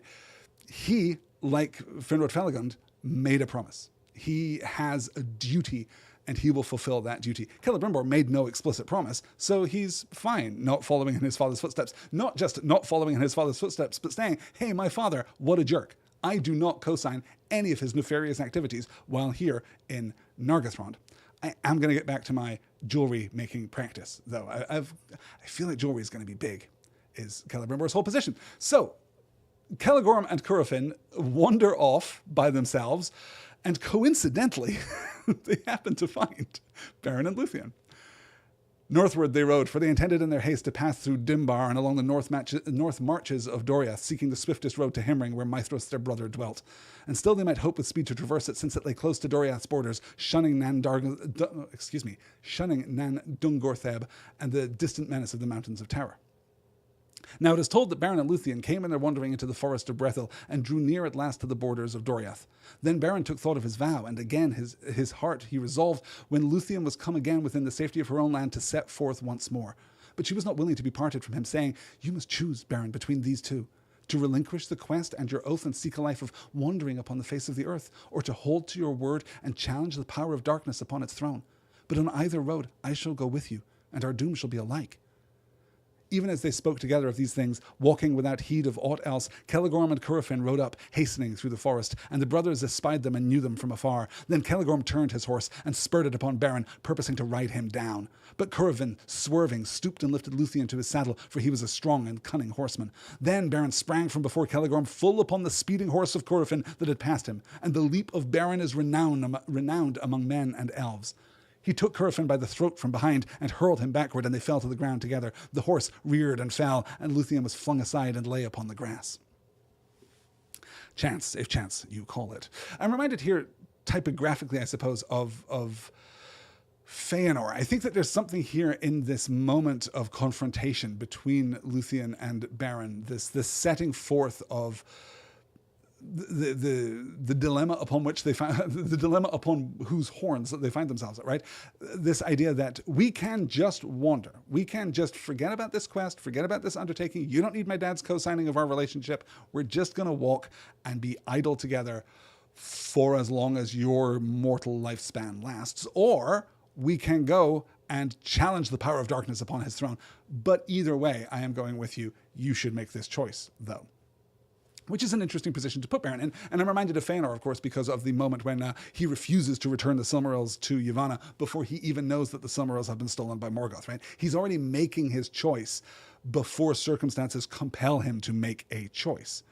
He, like Finrod Felagund, made a promise. He has a duty, and he will fulfill that duty. Celebrimbor made no explicit promise, so he's fine not following in his father's footsteps. Not just not following in his father's footsteps, but saying, hey, my father, what a jerk. I do not co-sign any of his nefarious activities while here in Nargothrond. I am going to get back to my jewelry making practice, though. I feel like jewelry is going to be big, is Celebrimbor's whole position. So, Celegorm and Curufin wander off by themselves, and coincidentally, they happen to find Beren and Lúthien. Northward they rode, for they intended in their haste to pass through Dimbar and along the north marches of Doriath, seeking the swiftest road to Himring, where Maethros their brother dwelt. And still they might hope with speed to traverse it, since it lay close to Doriath's borders, shunning Nan Dungortheb and the distant menace of the Mountains of Terror. Now it is told that Beren and Lúthien came in their wandering into the forest of Brethil, and drew near at last to the borders of Doriath. Then Beren took thought of his vow, and again his heart he resolved, when Lúthien was come again within the safety of her own land, to set forth once more. But she was not willing to be parted from him, saying, you must choose, Beren, between these two, to relinquish the quest and your oath and seek a life of wandering upon the face of the earth, or to hold to your word and challenge the power of darkness upon its throne. But on either road I shall go with you, and our doom shall be alike. Even as they spoke together of these things, walking without heed of aught else, Celegorm and Curufin rode up, hastening through the forest, and the brothers espied them and knew them from afar. Then Celegorm turned his horse and spurred it upon Beren, purposing to ride him down. But Curufin, swerving, stooped and lifted Lúthien to his saddle, for he was a strong and cunning horseman. Then Beren sprang from before Celegorm, full upon the speeding horse of Curufin that had passed him, and the leap of Beren is renowned among men and elves. He took Curufin by the throat from behind and hurled him backward, and they fell to the ground together. The horse reared and fell, and Lúthien was flung aside and lay upon the grass. Chance, if chance you call it. I'm reminded here, typographically, I suppose, of Feanor. I think that there's something here in this moment of confrontation between Lúthien and Beren, this setting forth of the dilemma upon which they find the dilemma upon whose horns they find themselves at, right? This idea that we can just wander, we can just forget about this quest, forget about this undertaking. You don't need my dad's co-signing of our relationship. We're just going to walk and be idle together for as long as your mortal lifespan lasts, or we can go and challenge the power of darkness upon his throne. But either way, I am going with you. You should make this choice, though. Which is an interesting position to put Beren in. And I'm reminded of Feanor, of course, because of the moment when he refuses to return the Silmarils to Yavanna before he even knows that the Silmarils have been stolen by Morgoth, right? He's already making his choice before circumstances compel him to make a choice.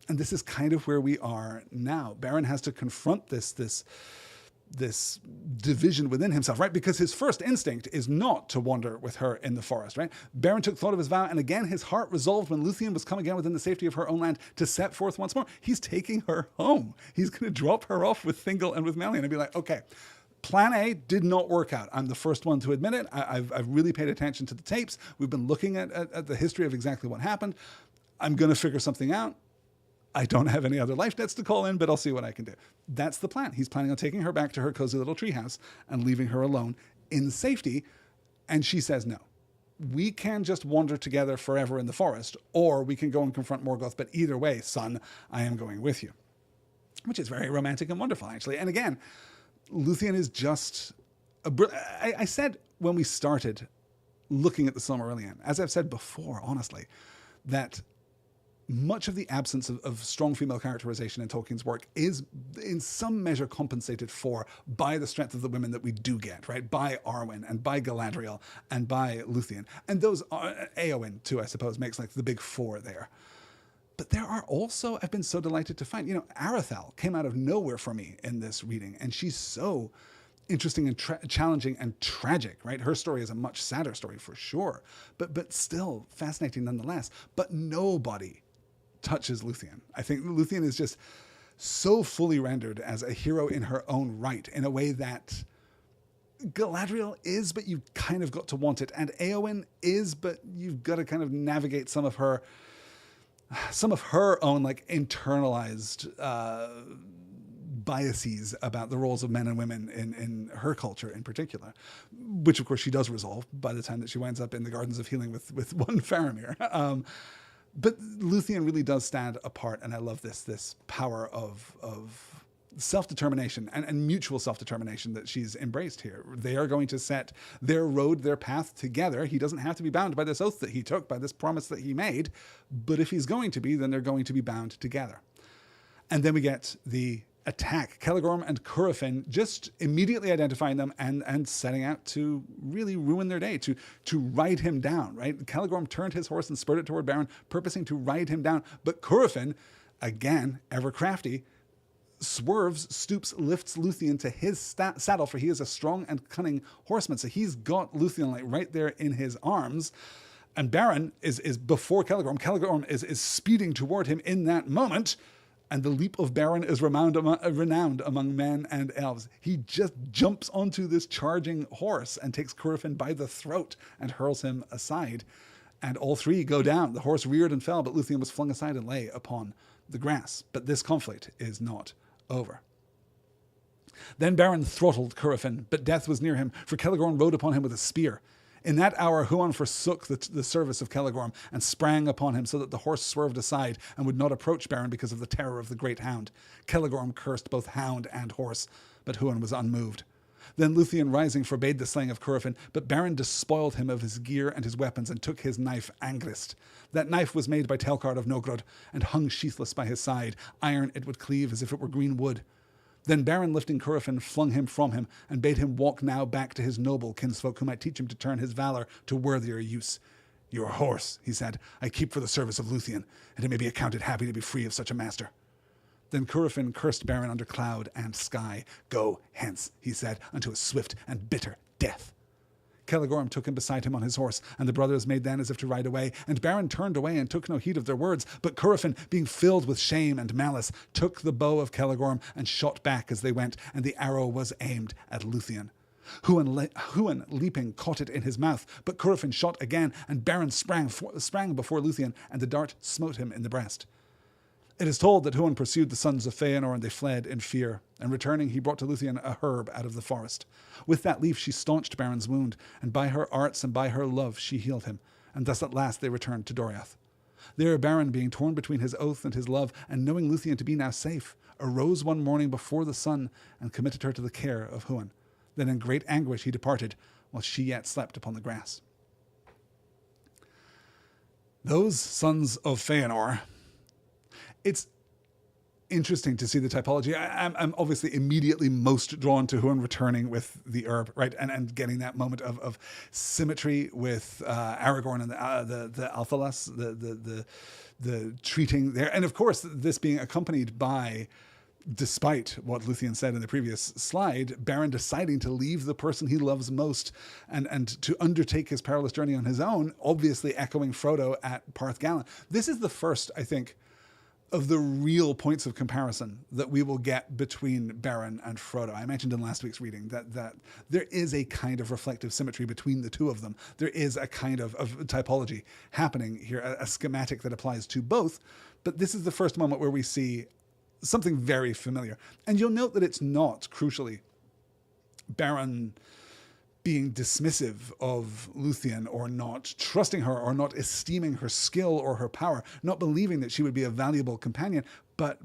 And this is kind of where we are now. Beren has to confront this division within himself, right? Because his first instinct is not to wander with her in the forest, right? Beren took thought of his vow, and again his heart resolved when Lúthien was come again within the safety of her own land to set forth once more. He's taking her home. He's going to drop her off with Thingol and with Melian and be like, okay, Plan A did not work out. I'm the first one to admit it. I've really paid attention to the tapes. We've been looking at the history of exactly what happened. I'm going to figure something out. I don't have any other life nets to call in, but I'll see what I can do. That's the plan. He's planning on taking her back to her cozy little treehouse and leaving her alone in safety. And she says no. We can just wander together forever in the forest, or we can go and confront Morgoth. But either way, son, I am going with you. Which is very romantic and wonderful, actually. And again, Lúthien is just... I said when we started looking at the Silmarillion, as I've said before, honestly, that much of the absence of strong female characterization in Tolkien's work is in some measure compensated for by the strength of the women that we do get, right? By Arwen and by Galadriel and by Lúthien. And those are, Éowyn too, I suppose, makes like the big four there. But there are also, I've been so delighted to find, Arathel came out of nowhere for me in this reading, and she's so interesting and challenging and tragic, right? Her story is a much sadder story for sure, but still fascinating nonetheless. But nobody touches Lúthien. I think Lúthien is just so fully rendered as a hero in her own right, in a way that Galadriel is, but you've kind of got to want it, and Éowyn is, but you've got to kind of navigate some of her own like internalized biases about the roles of men and women in her culture in particular, which of course she does resolve by the time that she winds up in the Gardens of Healing with one Faramir. But Lúthien really does stand apart, and I love this power of self-determination and mutual self-determination that she's embraced here. They are going to set their road, their path together. He doesn't have to be bound by this oath that he took, by this promise that he made, but if he's going to be, then they're going to be bound together. And then we get the attack. Celegorm and Curufin just immediately identifying them and setting out to really ruin their day, to ride him down, right? Celegorm turned his horse and spurred it toward Beren, purposing to ride him down. But Curufin, again, ever crafty, swerves, stoops, lifts Lúthien to his saddle, for he is a strong and cunning horseman. So he's got Lúthien like right there in his arms. And Beren is before Celegorm. Celegorm is speeding toward him in that moment. And the leap of Beren is renowned among men and elves. He just jumps onto this charging horse and takes Curufin by the throat and hurls him aside. And all three go down. The horse reared and fell, but Lúthien was flung aside and lay upon the grass. But this conflict is not over. Then Beren throttled Curufin, but death was near him, for Celegorm rode upon him with a spear. In that hour, Huan forsook the service of Celegorm and sprang upon him so that the horse swerved aside and would not approach Beren because of the terror of the great hound. Celegorm cursed both hound and horse, but Huan was unmoved. Then Lúthien rising forbade the slaying of Curufin, but Beren despoiled him of his gear and his weapons and took his knife Angrist. That knife was made by Telkard of Nogrod and hung sheathless by his side. Iron it would cleave as if it were green wood. Then Beren, lifting Curufin, flung him from him, and bade him walk now back to his noble kinsfolk, who might teach him to turn his valour to worthier use. Your horse, he said, I keep for the service of Lúthien, and it may be accounted happy to be free of such a master. Then Curufin cursed Beren under cloud and sky. Go hence, he said, unto a swift and bitter death. Celegorm took him beside him on his horse, and the brothers made then as if to ride away, and Beren turned away and took no heed of their words, but Curufin, being filled with shame and malice, took the bow of Celegorm and shot back as they went, and the arrow was aimed at Lúthien. Huan leaping caught it in his mouth, but Curufin shot again, and Beren sprang before Lúthien, and the dart smote him in the breast. It is told that Huan pursued the sons of Feanor, and they fled in fear. And returning, he brought to Lúthien a herb out of the forest. With that leaf she staunched Beren's wound, and by her arts and by her love she healed him. And thus at last they returned to Doriath. There Beren, being torn between his oath and his love, and knowing Lúthien to be now safe, arose one morning before the sun, and committed her to the care of Huan. Then in great anguish he departed, while she yet slept upon the grass. Those sons of Feanor... It's interesting to see the typology. I'm obviously immediately most drawn to Huan returning with the herb, right? And getting that moment of symmetry with Aragorn and the Althalas, the treating there. And of course, this being accompanied by despite what Lúthien said in the previous slide, Beren deciding to leave the person he loves most and to undertake his perilous journey on his own, obviously echoing Frodo at Parth Galen. This is the first, I think, of the real points of comparison that we will get between Beren and Frodo. I mentioned in last week's reading that there is a kind of reflective symmetry between the two of them. There is a kind of typology happening here, a schematic that applies to both. But this is the first moment where we see something very familiar. And you'll note that it's not, crucially, Beren being dismissive of Lúthien or not trusting her or not esteeming her skill or her power, not believing that she would be a valuable companion, but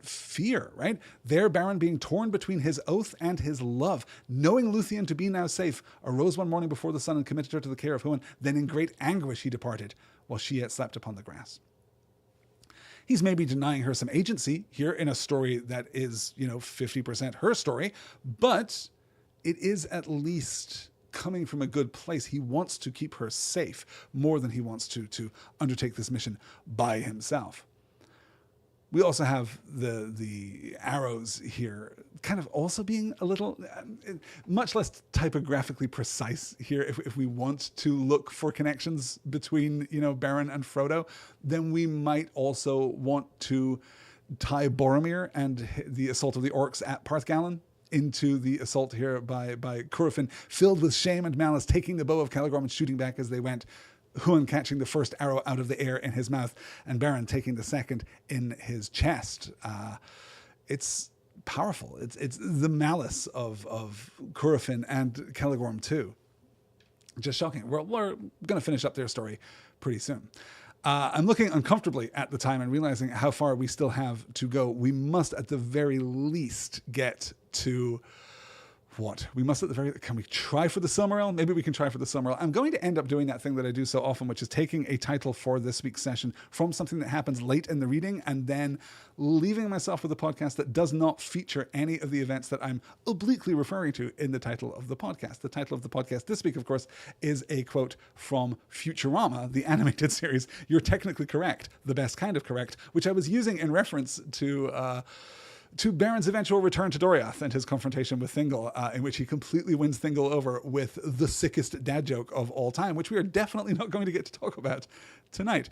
fear, right? There Beren being torn between his oath and his love, knowing Lúthien to be now safe, arose one morning before the sun and committed her to the care of Huan. Then in great anguish he departed, while she yet slept upon the grass. He's maybe denying her some agency here in a story that is, 50% her story, but it is at least coming from a good place. He wants to keep her safe more than he wants to undertake this mission by himself. We also have the arrows here kind of also being a little, much less typographically precise here. If we want to look for connections between, Beren and Frodo, then we might also want to tie Boromir and the assault of the orcs at Parth Galen into the assault here by Curufin, filled with shame and malice, taking the bow of Celegorm and shooting back as they went. Huan catching the first arrow out of the air in his mouth, and Beren taking the second in his chest. It's powerful. It's the malice of Curufin and Celegorm too. Just shocking. We're going to finish up their story pretty soon. I'm looking uncomfortably at the time and realizing how far we still have to go. We must at the very least get to... What? We must at the very... Can we try for the Silmaril? Maybe we can try for the Silmaril. I'm going to end up doing that thing that I do so often, which is taking a title for this week's session from something that happens late in the reading and then leaving myself with a podcast that does not feature any of the events that I'm obliquely referring to in the title of the podcast. The title of the podcast this week, of course, is a quote from Futurama, the animated series. You're technically correct, the best kind of correct, which I was using in reference to Beren's eventual return to Doriath and his confrontation with Thingol, in which he completely wins Thingol over with the sickest dad joke of all time, which we are definitely not going to get to talk about tonight.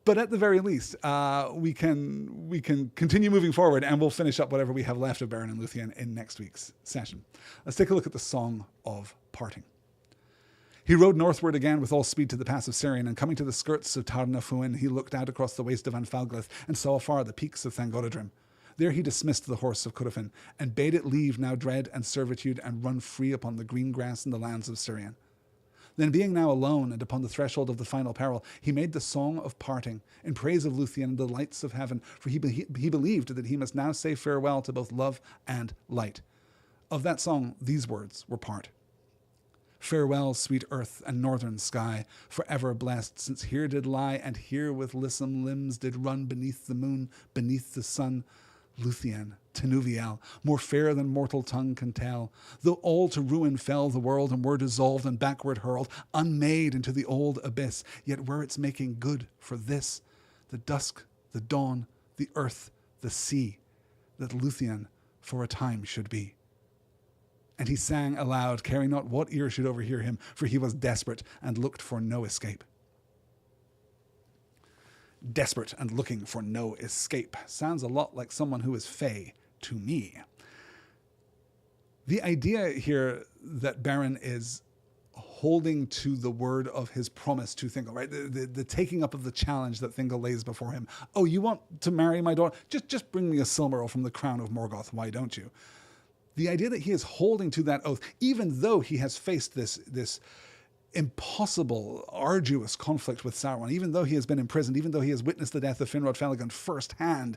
But at the very least, we can continue moving forward, and we'll finish up whatever we have left of Beren and Lúthien in next week's session. Let's take a look at the Song of Parting. He rode northward again with all speed to the pass of Sirion, and coming to the skirts of Tar na Fuin, he looked out across the waste of Anfalglith and saw afar the peaks of Thangorodrim. There he dismissed the horse of Curufin, and bade it leave now dread and servitude, and run free upon the green grass in the lands of Sirion. Then being now alone, and upon the threshold of the final peril, he made the song of parting, in praise of Lúthien and the lights of heaven, for he believed that he must now say farewell to both love and light. Of that song these words were part. Farewell, sweet earth and northern sky, forever blessed, since here did lie, and here with lissom limbs did run beneath the moon, beneath the sun, Lúthien, Tenuviel, more fair than mortal tongue can tell, though all to ruin fell the world and were dissolved and backward hurled, unmade into the old abyss, yet were its making good for this, the dusk, the dawn, the earth, the sea, that Lúthien for a time should be. And he sang aloud, caring not what ear should overhear him, for he was desperate and looked for no escape. Desperate and looking for no escape. Sounds a lot like someone who is fey to me. The idea here that Beren is holding to the word of his promise to Thingol, right? The taking up of the challenge that Thingol lays before him. Oh, you want to marry my daughter? Just bring me a Silmaril from the crown of Morgoth, why don't you? The idea that he is holding to that oath, even though he has faced this impossible, arduous conflict with Sauron, even though he has been imprisoned, even though he has witnessed the death of Finrod Felagund firsthand,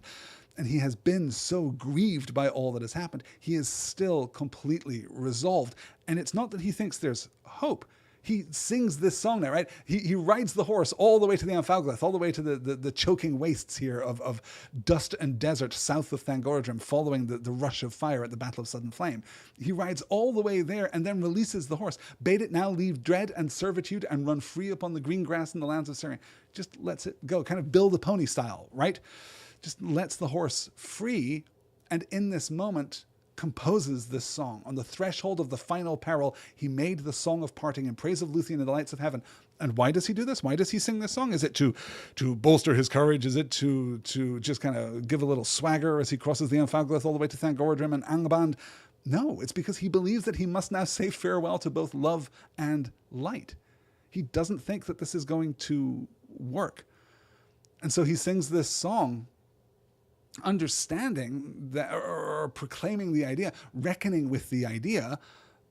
and he has been so grieved by all that has happened, he is still completely resolved. And it's not that he thinks there's hope. He sings this song now, right? He rides the horse all the way to the Anfalglith, all the way to the choking wastes here of dust and desert south of Thangorodrim, following the rush of fire at the Battle of Sudden Flame. He rides all the way there and then releases the horse. Bade it now leave dread and servitude and run free upon the green grass in the lands of Sirion. Just lets it go, kind of Bill the Pony style, right? Just lets the horse free And in this moment, composes this song. On the threshold of the final peril, he made the song of parting in praise of Lúthien and the lights of heaven. And why does he do this? Why does he sing this song? Is it to bolster his courage? Is it to just kind of give a little swagger as he crosses the Anfaglath all the way to Thangorodrim and Angband? No, it's because he believes that he must now say farewell to both love and light. He doesn't think that this is going to work. And so he sings this song understanding that, or proclaiming the idea, reckoning with the idea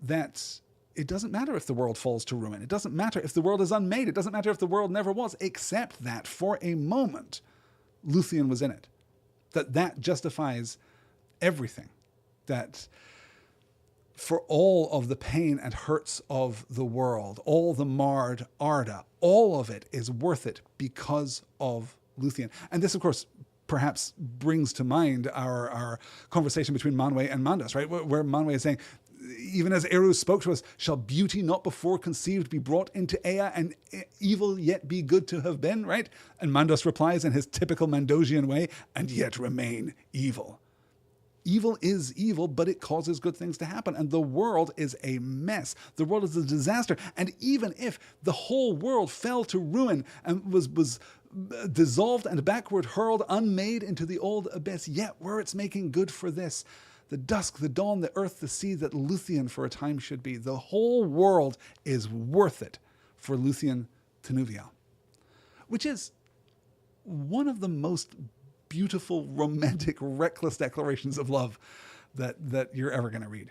that it doesn't matter if the world falls to ruin. It doesn't matter if the world is unmade. It doesn't matter if the world never was, except that for a moment, Lúthien was in it. That justifies everything. That for all of the pain and hurts of the world, all the marred Arda, all of it is worth it because of Lúthien. And this, of course, perhaps brings to mind our conversation between Manwë and Mandos, right? Where Manwë is saying, even as Eru spoke to us, shall beauty not before conceived be brought into Ea, and evil yet be good to have been, right? And Mandos replies in his typical Mandosian way, and yet remain evil. Evil is evil, but it causes good things to happen. And the world is a mess. The world is a disaster. And even if the whole world fell to ruin and was dissolved and backward hurled, unmade into the old abyss, yet were its making good for this, the dusk, the dawn, the earth, the sea, that Lúthien for a time should be. The whole world is worth it for Lúthien Tinuvial. Which is one of the most beautiful, romantic, reckless declarations of love that you're ever going to read.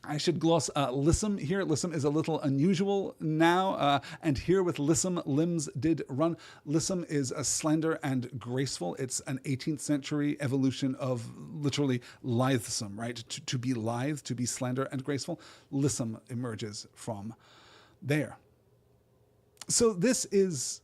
I should gloss Lissum here. Lissum is a little unusual now, and here with Lissum, limbs did run. Lissum is a slender and graceful. It's an 18th century evolution of literally lithesome, right? To be lithe, to be slender and graceful. Lissum emerges from there. So this is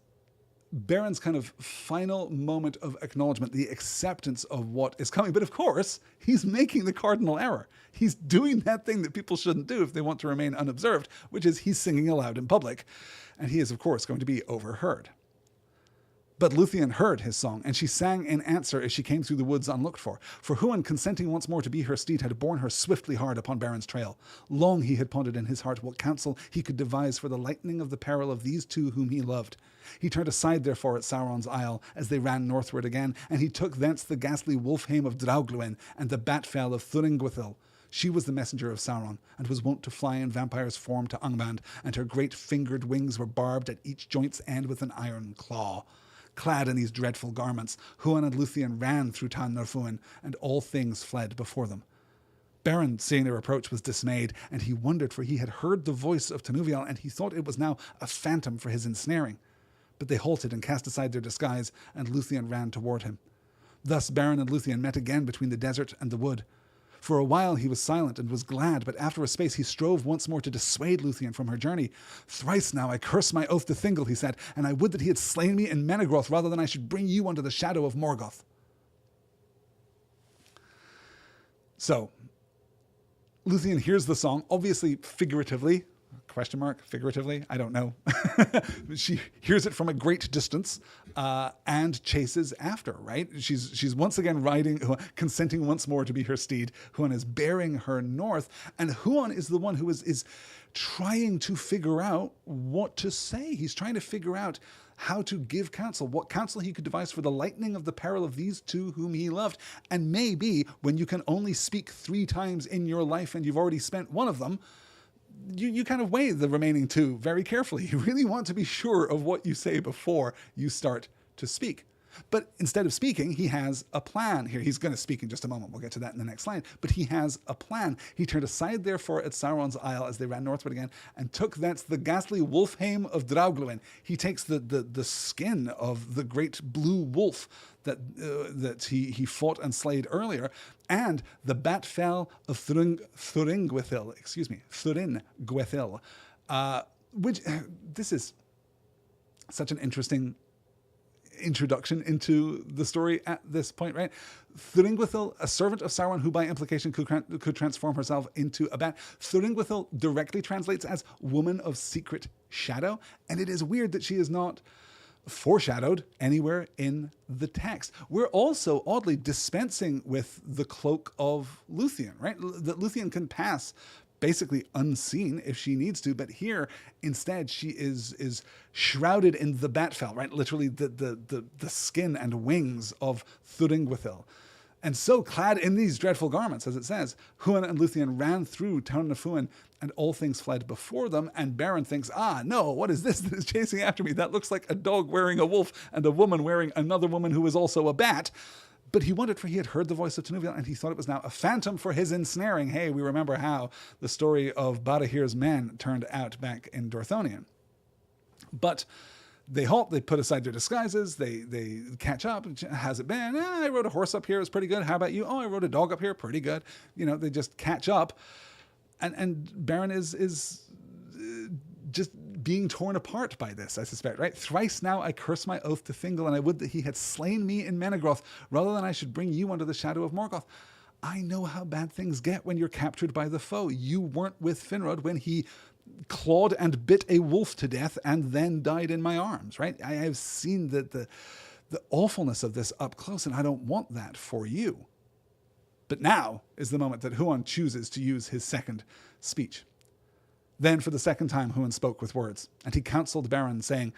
Beren's kind of final moment of acknowledgement, the acceptance of what is coming. But of course, he's making the cardinal error. He's doing that thing that people shouldn't do if they want to remain unobserved, which is he's singing aloud in public. And he is, of course, going to be overheard. But Lúthien heard his song, and she sang in answer as she came through the woods unlooked for. For Huan, consenting once more to be her steed, had borne her swiftly hard upon Beren's trail. Long he had pondered in his heart what counsel he could devise for the lightening of the peril of these two whom he loved. He turned aside therefore at Sauron's isle, as they ran northward again, and he took thence the ghastly wolf-hame of Draugluin, and the bat-fell of Thuringwithil. She was the messenger of Sauron, and was wont to fly in vampire's form to Angband, and her great fingered wings were barbed at each joint's end with an iron claw. Clad in these dreadful garments, Huan and Lúthien ran through Tan Nerfuin, and all things fled before them. Beren, seeing their approach, was dismayed, and he wondered, for he had heard the voice of Tinuvial, and he thought it was now a phantom for his ensnaring. But they halted and cast aside their disguise, and Lúthien ran toward him. Thus Beren and Lúthien met again between the desert and the wood. For a while he was silent and was glad, but after a space he strove once more to dissuade Lúthien from her journey. Thrice now I curse my oath to Thingol, he said, and I would that he had slain me in Menegroth rather than I should bring you under the shadow of Morgoth. So, Lúthien hears the song, obviously figuratively, figuratively, I don't know. She hears it from a great distance and chases after, right? She's once again riding, consenting once more to be her steed. Huan is bearing her north, and Huan is the one who is trying to figure out what to say. He's trying to figure out how to give counsel, what counsel he could devise for the lightening of the peril of these two whom he loved. And maybe when you can only speak 3 times in your life and you've already spent one of them, you kind of weigh the remaining 2 very carefully. You really want to be sure of what you say before you start to speak. But instead of speaking, he has a plan here. He's going to speak in just a moment. We'll get to that in the next line. But he has a plan. He turned aside, therefore, at Sauron's isle as they ran northward again, and took thence the ghastly wolf-hame of Draugluin. He takes the skin of the great blue wolf that he fought and slayed earlier, and the bat-fell of Thuringwithil, which this is such an interesting introduction into the story at this point, right? Thuringwithil, a servant of Sauron who by implication could transform herself into a bat. Thuringwithil directly translates as woman of secret shadow, and it is weird that she is not foreshadowed anywhere in the text. We're also oddly dispensing with the cloak of Lúthien, right? That Lúthien can pass basically unseen if she needs to, but here instead she is shrouded in the batfell, right? Literally the skin and wings of Thuringwithil. And so clad in these dreadful garments, as it says, Huan and Lúthien ran through Town of Fuin, and all things fled before them. And Beren thinks, no, what is this that is chasing after me? That looks like a dog wearing a wolf and a woman wearing another woman who is also a bat. But he wondered, for he had heard the voice of Tinuviel, and he thought it was now a phantom for his ensnaring. Hey, we remember how the story of Barahir's men turned out back in Dorthonion. But they halt, they put aside their disguises, they catch up. How's it been? I rode a horse up here, it was pretty good. How about you? Oh, I rode a dog up here, pretty good. They just catch up. And Beren is just being torn apart by this, I suspect, right? Thrice now I curse my oath to Thingol, and I would that he had slain me in Menegroth, rather than I should bring you under the shadow of Morgoth. I know how bad things get when you're captured by the foe. You weren't with Finrod when he clawed and bit a wolf to death and then died in my arms, right? I have seen the awfulness of this up close, and I don't want that for you. But now is the moment that Huan chooses to use his second speech. Then for the second time Huan spoke with words, and he counseled Beren, saying,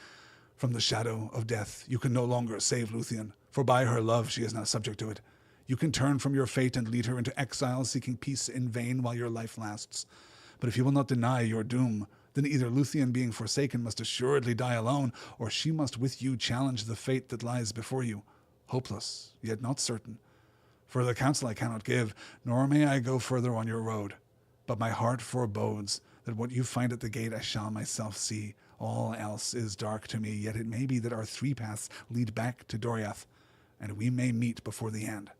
"From the shadow of death you can no longer save Lúthien, for by her love she is now subject to it. You can turn from your fate and lead her into exile, seeking peace in vain while your life lasts. But if you will not deny your doom, then either Lúthien, being forsaken, must assuredly die alone, or she must with you challenge the fate that lies before you, hopeless, yet not certain. Further counsel I cannot give, nor may I go further on your road. But my heart forebodes that what you find at the gate I shall myself see. All else is dark to me, yet it may be that our three paths lead back to Doriath, and we may meet before the end."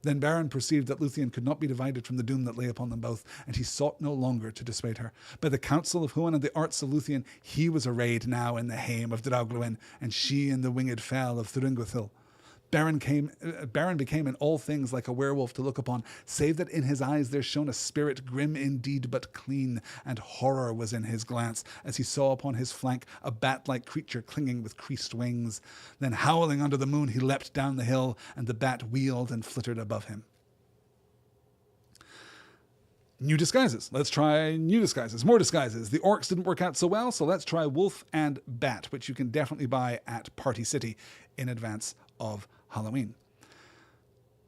Then Beren perceived that Lúthien could not be divided from the doom that lay upon them both, and he sought no longer to dissuade her. By the counsel of Huan and the arts of Lúthien, he was arrayed now in the hame of Draugluin, and she in the winged fell of Thuringwithil. Beren became in all things like a werewolf to look upon, save that in his eyes there shone a spirit grim indeed but clean, and horror was in his glance, as he saw upon his flank a bat-like creature clinging with creased wings. Then howling under the moon he leapt down the hill, and the bat wheeled and flittered above him. New disguises. Let's try new disguises. More disguises. The orcs didn't work out so well, so let's try wolf and bat, which you can definitely buy at Party City in advance of Halloween.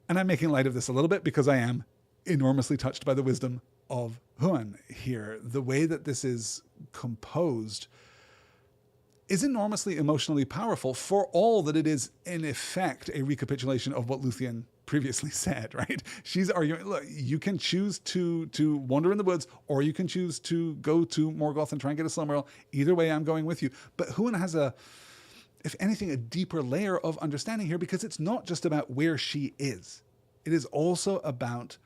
And I'm making light of this a little bit because I am enormously touched by the wisdom of Huan here. The way that this is composed is enormously emotionally powerful, for all that it is in effect a recapitulation of what Lúthien previously said, right? She's arguing, look, you can choose to wander in the woods, or you can choose to go to Morgoth and try and get a Silmaril. Either way, I'm going with you. But Huan has if anything, a deeper layer of understanding here, because it's not just about where she is. It is also about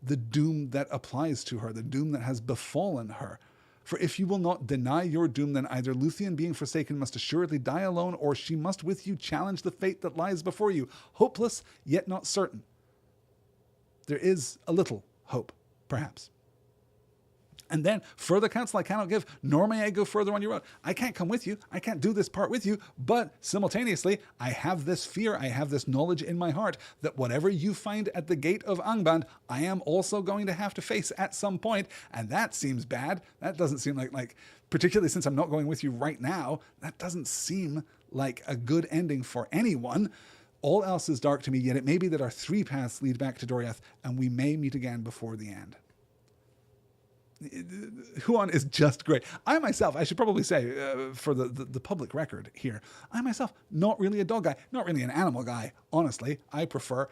the doom that applies to her, the doom that has befallen her. For if you will not deny your doom, then either Lúthien, being forsaken, must assuredly die alone, or she must with you challenge the fate that lies before you, hopeless, yet not certain. There is a little hope, perhaps. And then, further counsel I cannot give, nor may I go further on your road. I can't come with you. I can't do this part with you. But simultaneously, I have this fear, I have this knowledge in my heart that whatever you find at the gate of Angband, I am also going to have to face at some point. And that seems bad. That doesn't seem like particularly since I'm not going with you right now, that doesn't seem like a good ending for anyone. All else is dark to me, yet it may be that our three paths lead back to Doriath, and we may meet again before the end. Huan is just great. I myself, I should probably say, for the public record here, I myself, not really a dog guy, not really an animal guy. Honestly, I prefer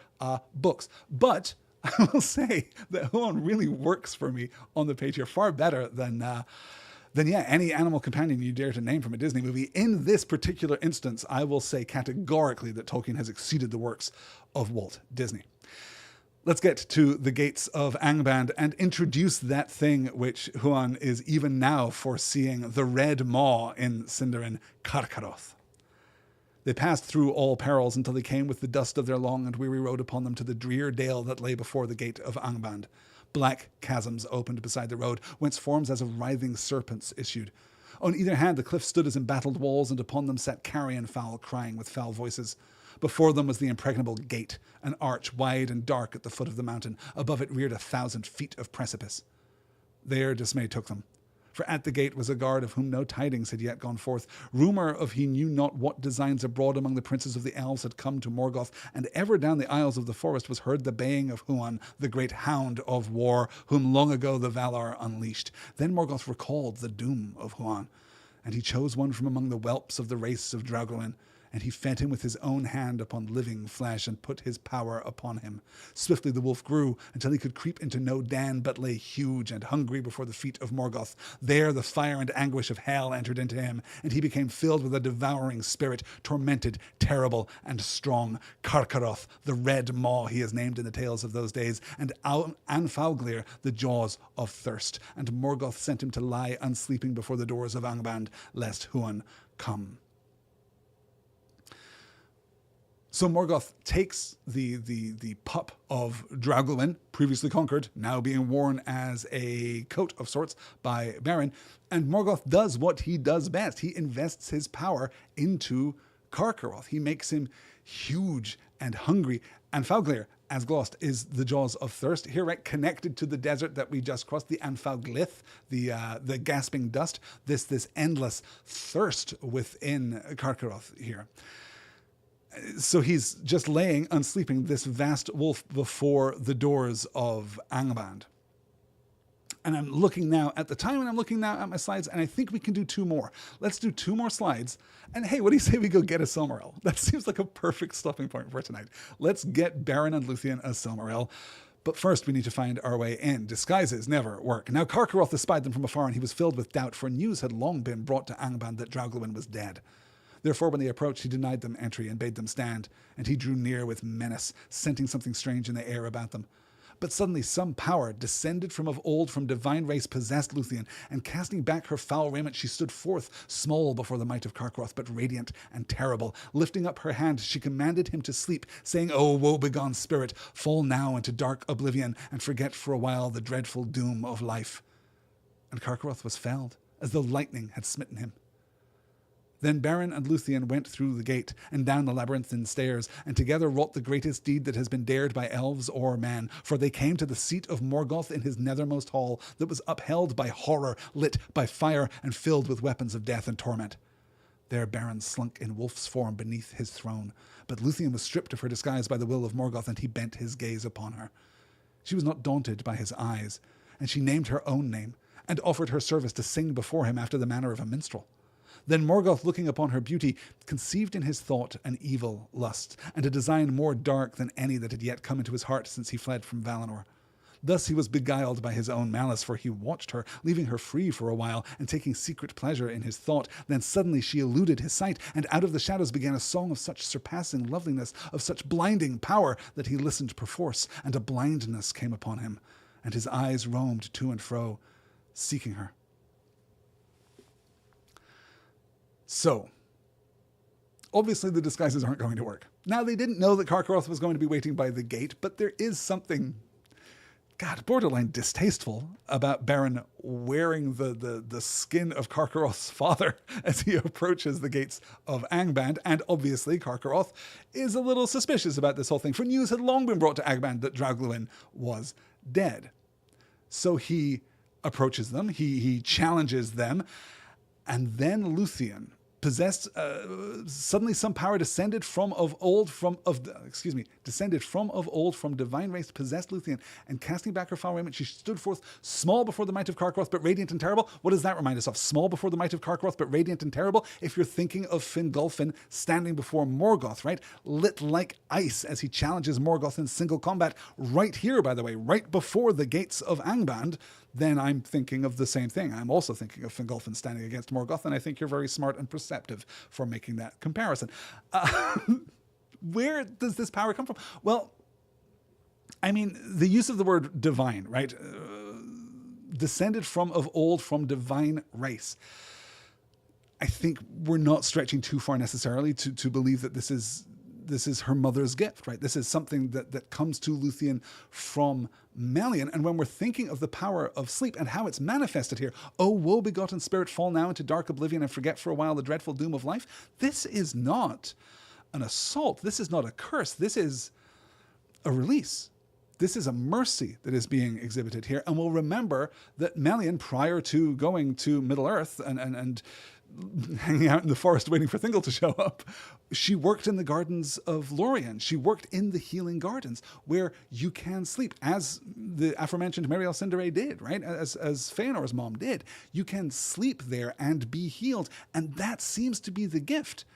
books. But I will say that Huan really works for me on the page here far better than any animal companion you dare to name from a Disney movie. In this particular instance, I will say categorically that Tolkien has exceeded the works of Walt Disney. Let's get to the gates of Angband and introduce that thing which Huan is even now foreseeing, the Red Maw in Sindarin Carcharoth. They passed through all perils until they came with the dust of their long and weary road upon them to the drear dale that lay before the gate of Angband. Black chasms opened beside the road, whence forms as of writhing serpents issued. On either hand, the cliffs stood as embattled walls, and upon them sat carrion fowl crying with foul voices. Before them was the impregnable gate, an arch wide and dark at the foot of the mountain. Above it reared 1,000 feet of precipice. There dismay took them. For at the gate was a guard of whom no tidings had yet gone forth. Rumour of he knew not what designs abroad among the princes of the elves had come to Morgoth, and ever down the aisles of the forest was heard the baying of Huan, the great hound of war, whom long ago the Valar unleashed. Then Morgoth recalled the doom of Huan, and he chose one from among the whelps of the race of Draugluin, and he fed him with his own hand upon living flesh, and put his power upon him. Swiftly the wolf grew, until he could creep into no den, but lay huge and hungry before the feet of Morgoth. There the fire and anguish of hell entered into him, and he became filled with a devouring spirit, tormented, terrible, and strong. Carcharoth, the red maw he is named in the tales of those days, and Anfauglir, the jaws of thirst. And Morgoth sent him to lie unsleeping before the doors of Angband, lest Huan come. So Morgoth takes the pup of Draugluin, previously conquered, now being worn as a coat of sorts by Beren, and Morgoth does what he does best. He invests his power into Carcharoth. He makes him huge and hungry. And Fauglir, as glossed, is the jaws of thirst. Here, right, connected to the desert that we just crossed, the Anfauglith, the gasping dust, this endless thirst within Carcharoth here. So he's just laying, unsleeping, this vast wolf before the doors of Angband. And I'm looking now at the time, and I'm looking now at my slides, and I think we can do 2 more. Let's do 2 more slides. And hey, what do you say we go get a Silmaril? That seems like a perfect stopping point for tonight. Let's get Beren and Lúthien a Silmaril. But first, we need to find our way in. Disguises never work. Now, Carcharoth espied them from afar, and he was filled with doubt, for news had long been brought to Angband that Draugluin was dead. Therefore, when they approached, he denied them entry and bade them stand, and he drew near with menace, scenting something strange in the air about them. But suddenly some power, descended from of old from divine race, possessed Lúthien, and casting back her foul raiment, she stood forth, small before the might of Carcharoth, but radiant and terrible. Lifting up her hand, she commanded him to sleep, saying, "O woe-begone spirit, fall now into dark oblivion, and forget for a while the dreadful doom of life." And Carcharoth was felled, as though lightning had smitten him. Then Beren and Lúthien went through the gate and down the labyrinthine stairs, and together wrought the greatest deed that has been dared by elves or man. For they came to the seat of Morgoth in his nethermost hall, that was upheld by horror, lit by fire, and filled with weapons of death and torment. There Beren slunk in wolf's form beneath his throne, but Lúthien was stripped of her disguise by the will of Morgoth, and he bent his gaze upon her. She was not daunted by his eyes, and she named her own name, and offered her service to sing before him after the manner of a minstrel. Then Morgoth, looking upon her beauty, conceived in his thought an evil lust, and a design more dark than any that had yet come into his heart since he fled from Valinor. Thus he was beguiled by his own malice, for he watched her, leaving her free for a while, and taking secret pleasure in his thought. Then suddenly she eluded his sight, and out of the shadows began a song of such surpassing loveliness, of such blinding power, that he listened perforce, and a blindness came upon him, and his eyes roamed to and fro, seeking her. So, obviously the disguises aren't going to work. Now, they didn't know that Carcharoth was going to be waiting by the gate, but there is something, borderline distasteful about Beren wearing the skin of Carcharoth's father as he approaches the gates of Angband, and obviously Carcharoth is a little suspicious about this whole thing, for news had long been brought to Angband that Draugluin was dead. So he approaches them, he challenges them, and then Lúthien, possessed, suddenly some power descended from of old from divine race, possessed Lúthien, and casting back her foul raiment, she stood forth small before the might of Carcharoth, but radiant and terrible. What does that remind us of? Small before the might of Carcharoth, but radiant and terrible. If you're thinking of Fingolfin standing before Morgoth, right, lit like ice as he challenges Morgoth in single combat, right here, by the way, right before the gates of Angband, then I'm thinking of the same thing. I'm also thinking of Fingolfin standing against Morgoth, and I think you're very smart and perceptive for making that comparison. Where does this power come from? Well, I mean, the use of the word divine, right? Descended from of old from divine race. I think we're not stretching too far necessarily to believe that this is this is her mother's gift, right? This is something that comes to Lúthien from Melian. And when we're thinking of the power of sleep and how it's manifested here, "O woe-begotten spirit, fall now into dark oblivion and forget for a while the dreadful doom of life," this is not an assault. This is not a curse. This is a release. This is a mercy that is being exhibited here. And we'll remember that Melian, prior to going to Middle-earth and hanging out in the forest waiting for Thingol to show up, she worked in the gardens of Lúthien. She worked in the healing gardens where you can sleep, as the aforementioned Meriel Cindere did, right? As Feanor's mom did. You can sleep there and be healed. And that seems to be the gift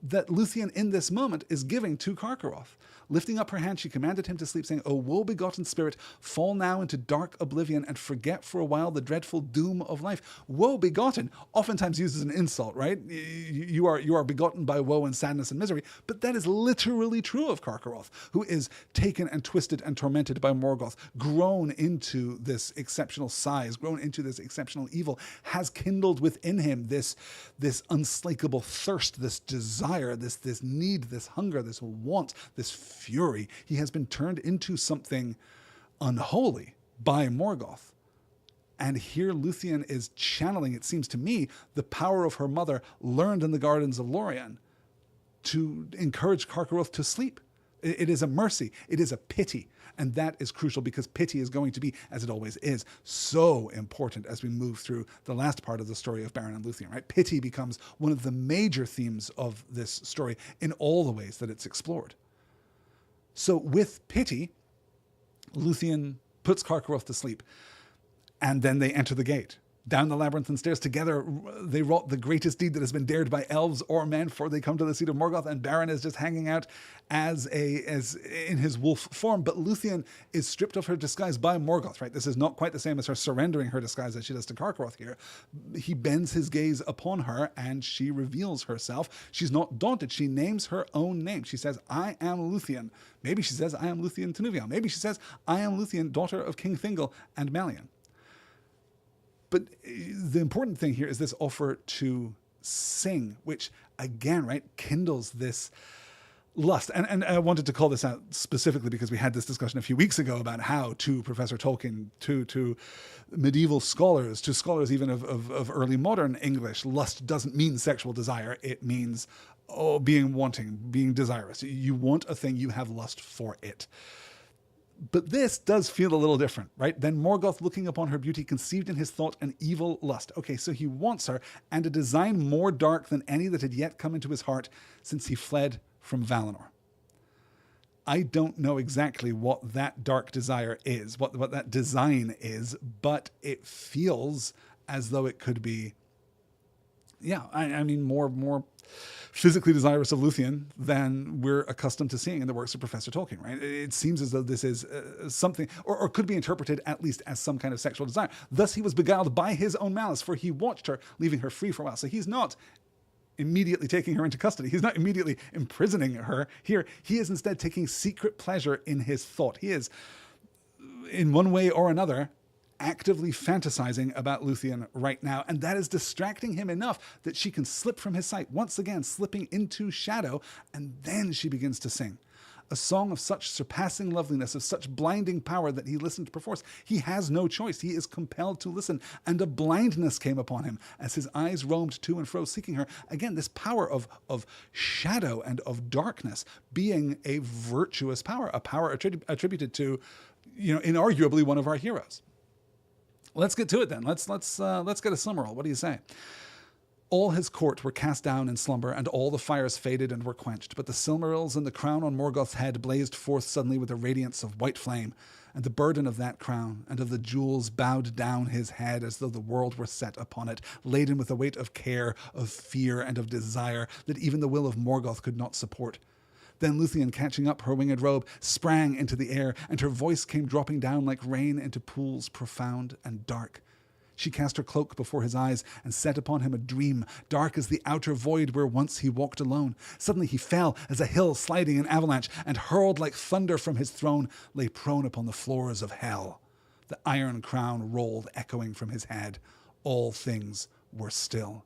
that Lúthien in this moment is giving to Carcharoth. Lifting up her hand, she commanded him to sleep, saying, "O woe-begotten spirit, fall now into dark oblivion and forget for a while the dreadful doom of life." Woe-begotten, oftentimes used as an insult, right? You are begotten by woe and sadness and misery, but that is literally true of Carcharoth, who is taken and twisted and tormented by Morgoth, grown into this exceptional size, grown into this exceptional evil, has kindled within him this unslakable thirst, this desire, this need, this hunger, this want, this fury. He has been turned into something unholy by Morgoth. And here Lúthien is channeling, it seems to me, the power of her mother learned in the gardens of Lúthien to encourage Carcharoth to sleep. It is a mercy. It is a pity. And that is crucial because pity is going to be, as it always is, so important as we move through the last part of the story of Beren and Lúthien, right? Pity becomes one of the major themes of this story in all the ways that it's explored. So with pity, Lúthien puts Carcharoth to sleep, and then they enter the gate. Down the labyrinthine stairs together, they wrought the greatest deed that has been dared by elves or men, for they come to the seat of Morgoth, and Beren is just hanging out as in his wolf form. But Lúthien is stripped of her disguise by Morgoth, right? This is not quite the same as her surrendering her disguise as she does to Carcharoth here. He bends his gaze upon her, and she reveals herself. She's not daunted. She names her own name. She says, "I am Lúthien." Maybe she says, "I am Lúthien Tinuvial." Maybe she says, "I am Lúthien, daughter of King Thingol and Melian." But the important thing here is this offer to sing, which again, right, kindles this lust. And I wanted to call this out specifically because we had this discussion a few weeks ago about how to Professor Tolkien, to medieval scholars, to scholars even of early modern English, lust doesn't mean sexual desire. It means being wanting, being desirous. You want a thing, you have lust for it. But this does feel a little different, right? Then Morgoth, looking upon her beauty, conceived in his thought an evil lust. Okay, so he wants her, and a design more dark than any that had yet come into his heart since he fled from Valinor. I don't know exactly what that dark desire is, what that design is, but it feels as though it could be, I mean, more physically desirous of Lúthien than we're accustomed to seeing in the works of Professor Tolkien, right? It seems as though this is something, or could be interpreted at least as some kind of sexual desire. Thus he was beguiled by his own malice, for he watched her, leaving her free for a while. So he's not immediately taking her into custody. He's not immediately imprisoning her here. He is instead taking secret pleasure in his thought. He is, in one way or another, actively fantasizing about Lúthien right now, and that is distracting him enough that she can slip from his sight, once again slipping into shadow, and then she begins to sing. A song of such surpassing loveliness, of such blinding power that he listened perforce. He has no choice. He is compelled to listen, and a blindness came upon him as his eyes roamed to and fro, seeking her. Again, this power of shadow and of darkness being a virtuous power, a power attributed to, inarguably one of our heroes. Let's get to it then. Let's get a Silmaril. What do you say? All his court were cast down in slumber, and all the fires faded and were quenched. But the Silmarils and the crown on Morgoth's head blazed forth suddenly with a radiance of white flame, and the burden of that crown and of the jewels bowed down his head as though the world were set upon it, laden with a weight of care, of fear, and of desire that even the will of Morgoth could not support. Then Lúthien, catching up her winged robe, sprang into the air, and her voice came dropping down like rain into pools profound and dark. She cast her cloak before his eyes and set upon him a dream, dark as the outer void where once he walked alone. Suddenly he fell as a hill sliding in avalanche, and hurled like thunder from his throne, lay prone upon the floors of hell. The iron crown rolled echoing from his head. All things were still.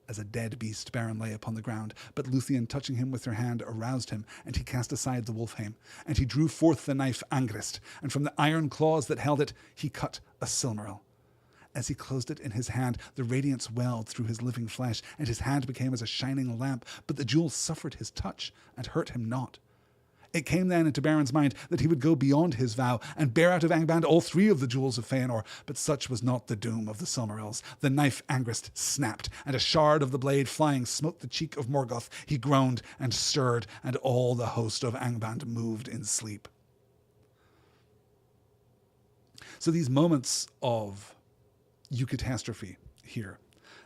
As a dead beast, Beren lay upon the ground, but Lúthien, touching him with her hand, aroused him, and he cast aside the wolf-hame, and he drew forth the knife Angrist, and from the iron claws that held it, he cut a Silmaril. As he closed it in his hand, the radiance welled through his living flesh, and his hand became as a shining lamp, but the jewel suffered his touch, and hurt him not. It came then into Beren's mind that he would go beyond his vow and bear out of Angband all 3 of the jewels of Feanor, but such was not the doom of the Silmarils. The knife Angrist snapped, and a shard of the blade flying smote the cheek of Morgoth. He groaned and stirred, and all the host of Angband moved in sleep. So these moments of eucatastrophe here,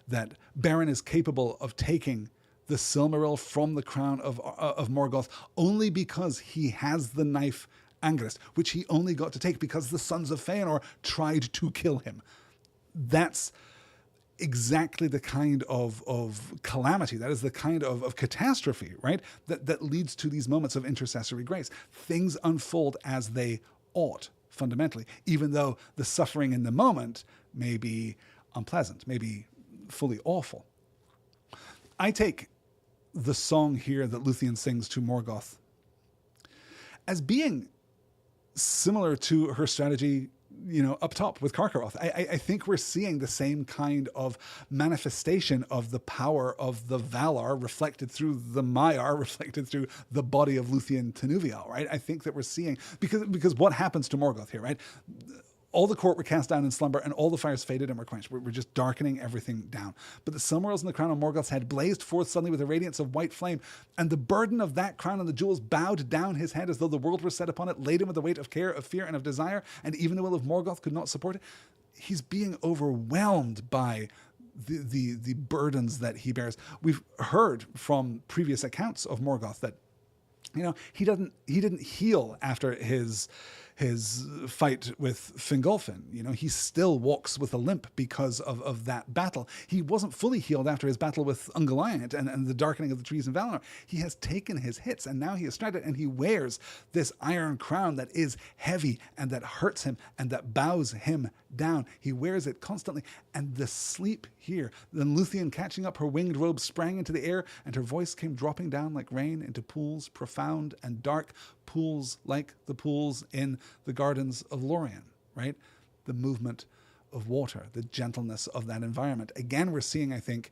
that Beren is capable of taking the Silmaril from the crown of Morgoth only because he has the knife Angrist, which he only got to take because the sons of Feanor tried to kill him. That's exactly the kind of calamity, that is the kind of catastrophe, right? That leads to these moments of intercessory grace. Things unfold as they ought, fundamentally, even though the suffering in the moment may be unpleasant, may be fully awful. I take the song here that Lúthien sings to Morgoth as being similar to her strategy, up top with Karkaroth. I think we're seeing the same kind of manifestation of the power of the Valar reflected through the Maiar, reflected through the body of Lúthien Tenuvial, right? I think that we're seeing, because what happens to Morgoth here, right? All the court were cast down in slumber, and all the fires faded and were quenched. We're just darkening everything down. But the Silmarils in the crown of Morgoth's head blazed forth suddenly with a radiance of white flame, and the burden of that crown and the jewels bowed down his head as though the world were set upon it, laden with the weight of care, of fear, and of desire, and even the will of Morgoth could not support it. He's being overwhelmed by the burdens that he bears. We've heard from previous accounts of Morgoth that he didn't heal after his fight with Fingolfin. He still walks with a limp because of that battle. He wasn't fully healed after his battle with Ungoliant and the darkening of the trees in Valinor. He has taken his hits, and now he is stranded, and he wears this iron crown that is heavy and that hurts him and that bows him down. He wears it constantly, and the sleep here. Then Lúthien, catching up her winged robe, sprang into the air, and her voice came dropping down like rain into pools profound and dark, pools like the pools in the gardens of Lorien, right? The movement of water, the gentleness of that environment. Again, we're seeing, I think,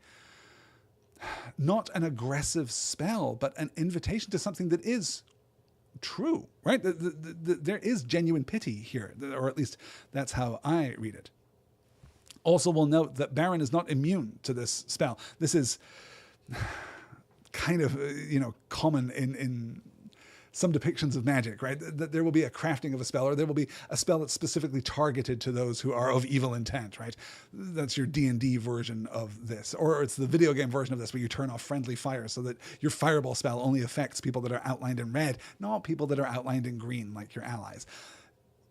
not an aggressive spell, but an invitation to something that is true, right? There is genuine pity here, or at least that's how I read it. Also, we'll note that Beren is not immune to this spell. This is kind of, common in some depictions of magic, right? That there will be a crafting of a spell, or there will be a spell that's specifically targeted to those who are of evil intent, right? That's your D&D version of this. Or it's the video game version of this where you turn off friendly fire so that your fireball spell only affects people that are outlined in red, not people that are outlined in green, like your allies.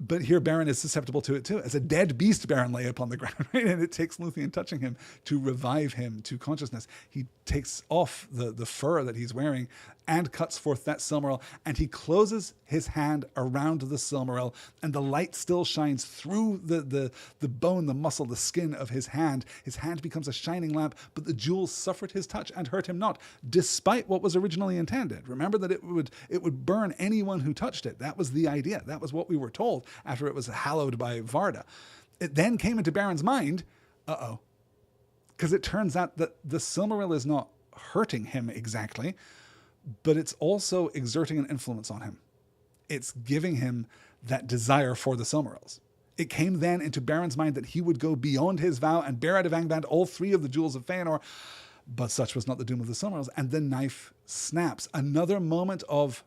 But here Beren is susceptible to it too. As a dead beast, Beren lay upon the ground, right? And it takes Lúthien touching him to revive him to consciousness. He takes off the fur that he's wearing and cuts forth that Silmaril, and he closes his hand around the Silmaril, and the light still shines through the bone, the muscle, the skin of his hand. His hand becomes a shining lamp, but the jewels suffered his touch and hurt him not, despite what was originally intended. Remember that it would burn anyone who touched it. That was the idea. That was what we were told after it was hallowed by Varda. It then came into Beren's mind, because it turns out that the Silmaril is not hurting him exactly, but it's also exerting an influence on him. It's giving him that desire for the Silmarils. It came then into Beren's mind that he would go beyond his vow and bear out of Angband all 3 of the jewels of Feanor, but such was not the doom of the Silmarils, and the knife snaps. Another moment of,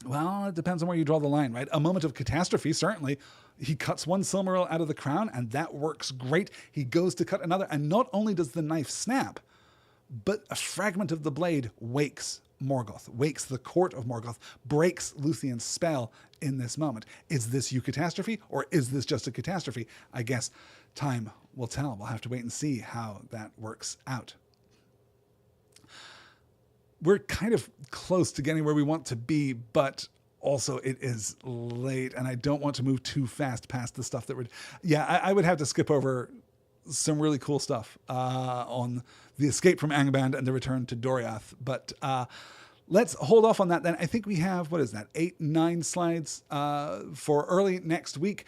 well, it depends on where you draw the line, right? A moment of catastrophe, certainly. He cuts one Silmaril out of the crown, and that works great. He goes to cut another, and not only does the knife snap, but a fragment of the blade wakes Morgoth, wakes the court of Morgoth, breaks Lúthien's spell in this moment. Is this eucatastrophe, or is this just a catastrophe? I guess time will tell. We'll have to wait and see how that works out. We're kind of close to getting where we want to be, but also it is late, and I don't want to move too fast past the stuff that would... Yeah, I would have to skip over some really cool stuff on the escape from Angband and the return to Doriath. But let's hold off on that then. I think we have, 8, 9 slides for early next week.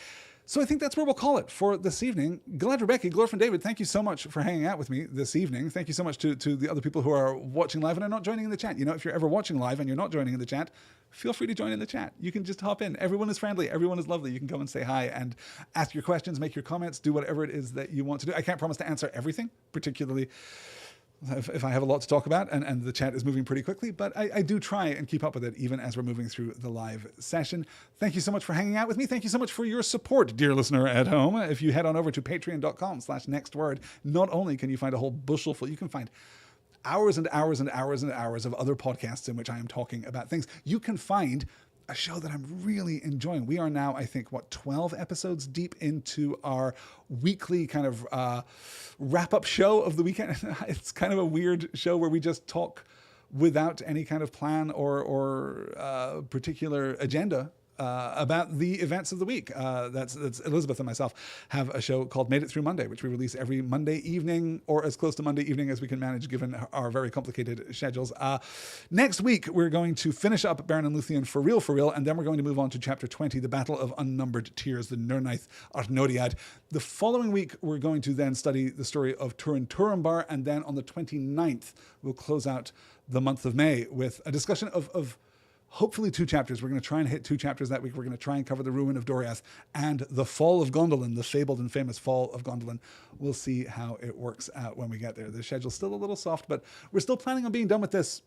So I think that's where we'll call it for this evening. Glad Rebecca, Glorf and David, thank you so much for hanging out with me this evening. Thank you so much to the other people who are watching live and are not joining in the chat. If you're ever watching live and you're not joining in the chat, feel free to join in the chat. You can just hop in. Everyone is friendly. Everyone is lovely. You can go and say hi and ask your questions, make your comments, do whatever it is that you want to do. I can't promise to answer everything, particularly if I have a lot to talk about and the chat is moving pretty quickly, but I do try and keep up with it even as we're moving through the live session. Thank you so much for hanging out with me. Thank you so much for your support, dear listener at home. If you head on over to patreon.com/nextword, not only can you find a whole bushel full, you can find hours and hours and hours and hours of other podcasts in which I am talking about things. You can find a show that I'm really enjoying. We are now, I think, 12 episodes deep into our weekly kind of wrap-up show of the weekend. It's kind of a weird show where we just talk without any kind of plan or particular agenda about the events of the week. That's Elizabeth and myself have a show called Made It Through Monday, which we release every Monday evening or as close to Monday evening as we can manage given our very complicated schedules. Next week, we're going to finish up Beren and Lúthien for real, and then we're going to move on to Chapter 20, the Battle of Unnumbered Tears, the Nirnaeth Arnodiad. The following week, we're going to then study the story of Turin Turambar, and then on the 29th, we'll close out the month of May with a discussion of hopefully 2 chapters. We're going to try and hit 2 chapters that week. We're going to try and cover the ruin of Doriath and the fall of Gondolin, the fabled and famous fall of Gondolin. We'll see how it works out when we get there. The schedule's still a little soft, but we're still planning on being done with this,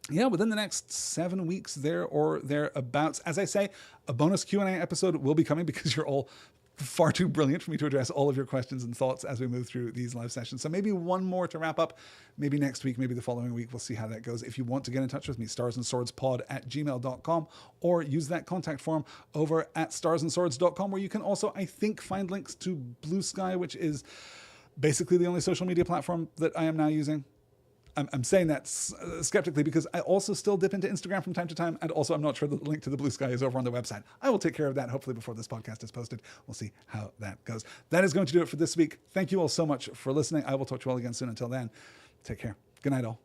within the next 7 weeks there or thereabouts. As I say, a bonus Q&A episode will be coming because you're all far too brilliant for me to address all of your questions and thoughts as we move through these live sessions. So maybe one more to wrap up, maybe next week, maybe the following week. We'll see how that goes. If you want to get in touch with me, starsandswordspod@gmail.com, or use that contact form over at starsandswords.com, where you can also, I think, find links to Blue Sky, which is basically the only social media platform that I am now using. I'm saying that skeptically because I also still dip into Instagram from time to time, and also I'm not sure the link to the Blue Sky is over on the website. I will take care of that hopefully before this podcast is posted. We'll see how that goes. That is going to do it for this week. Thank you all so much for listening. I will talk to you all again soon. Until then, take care. Good night, all.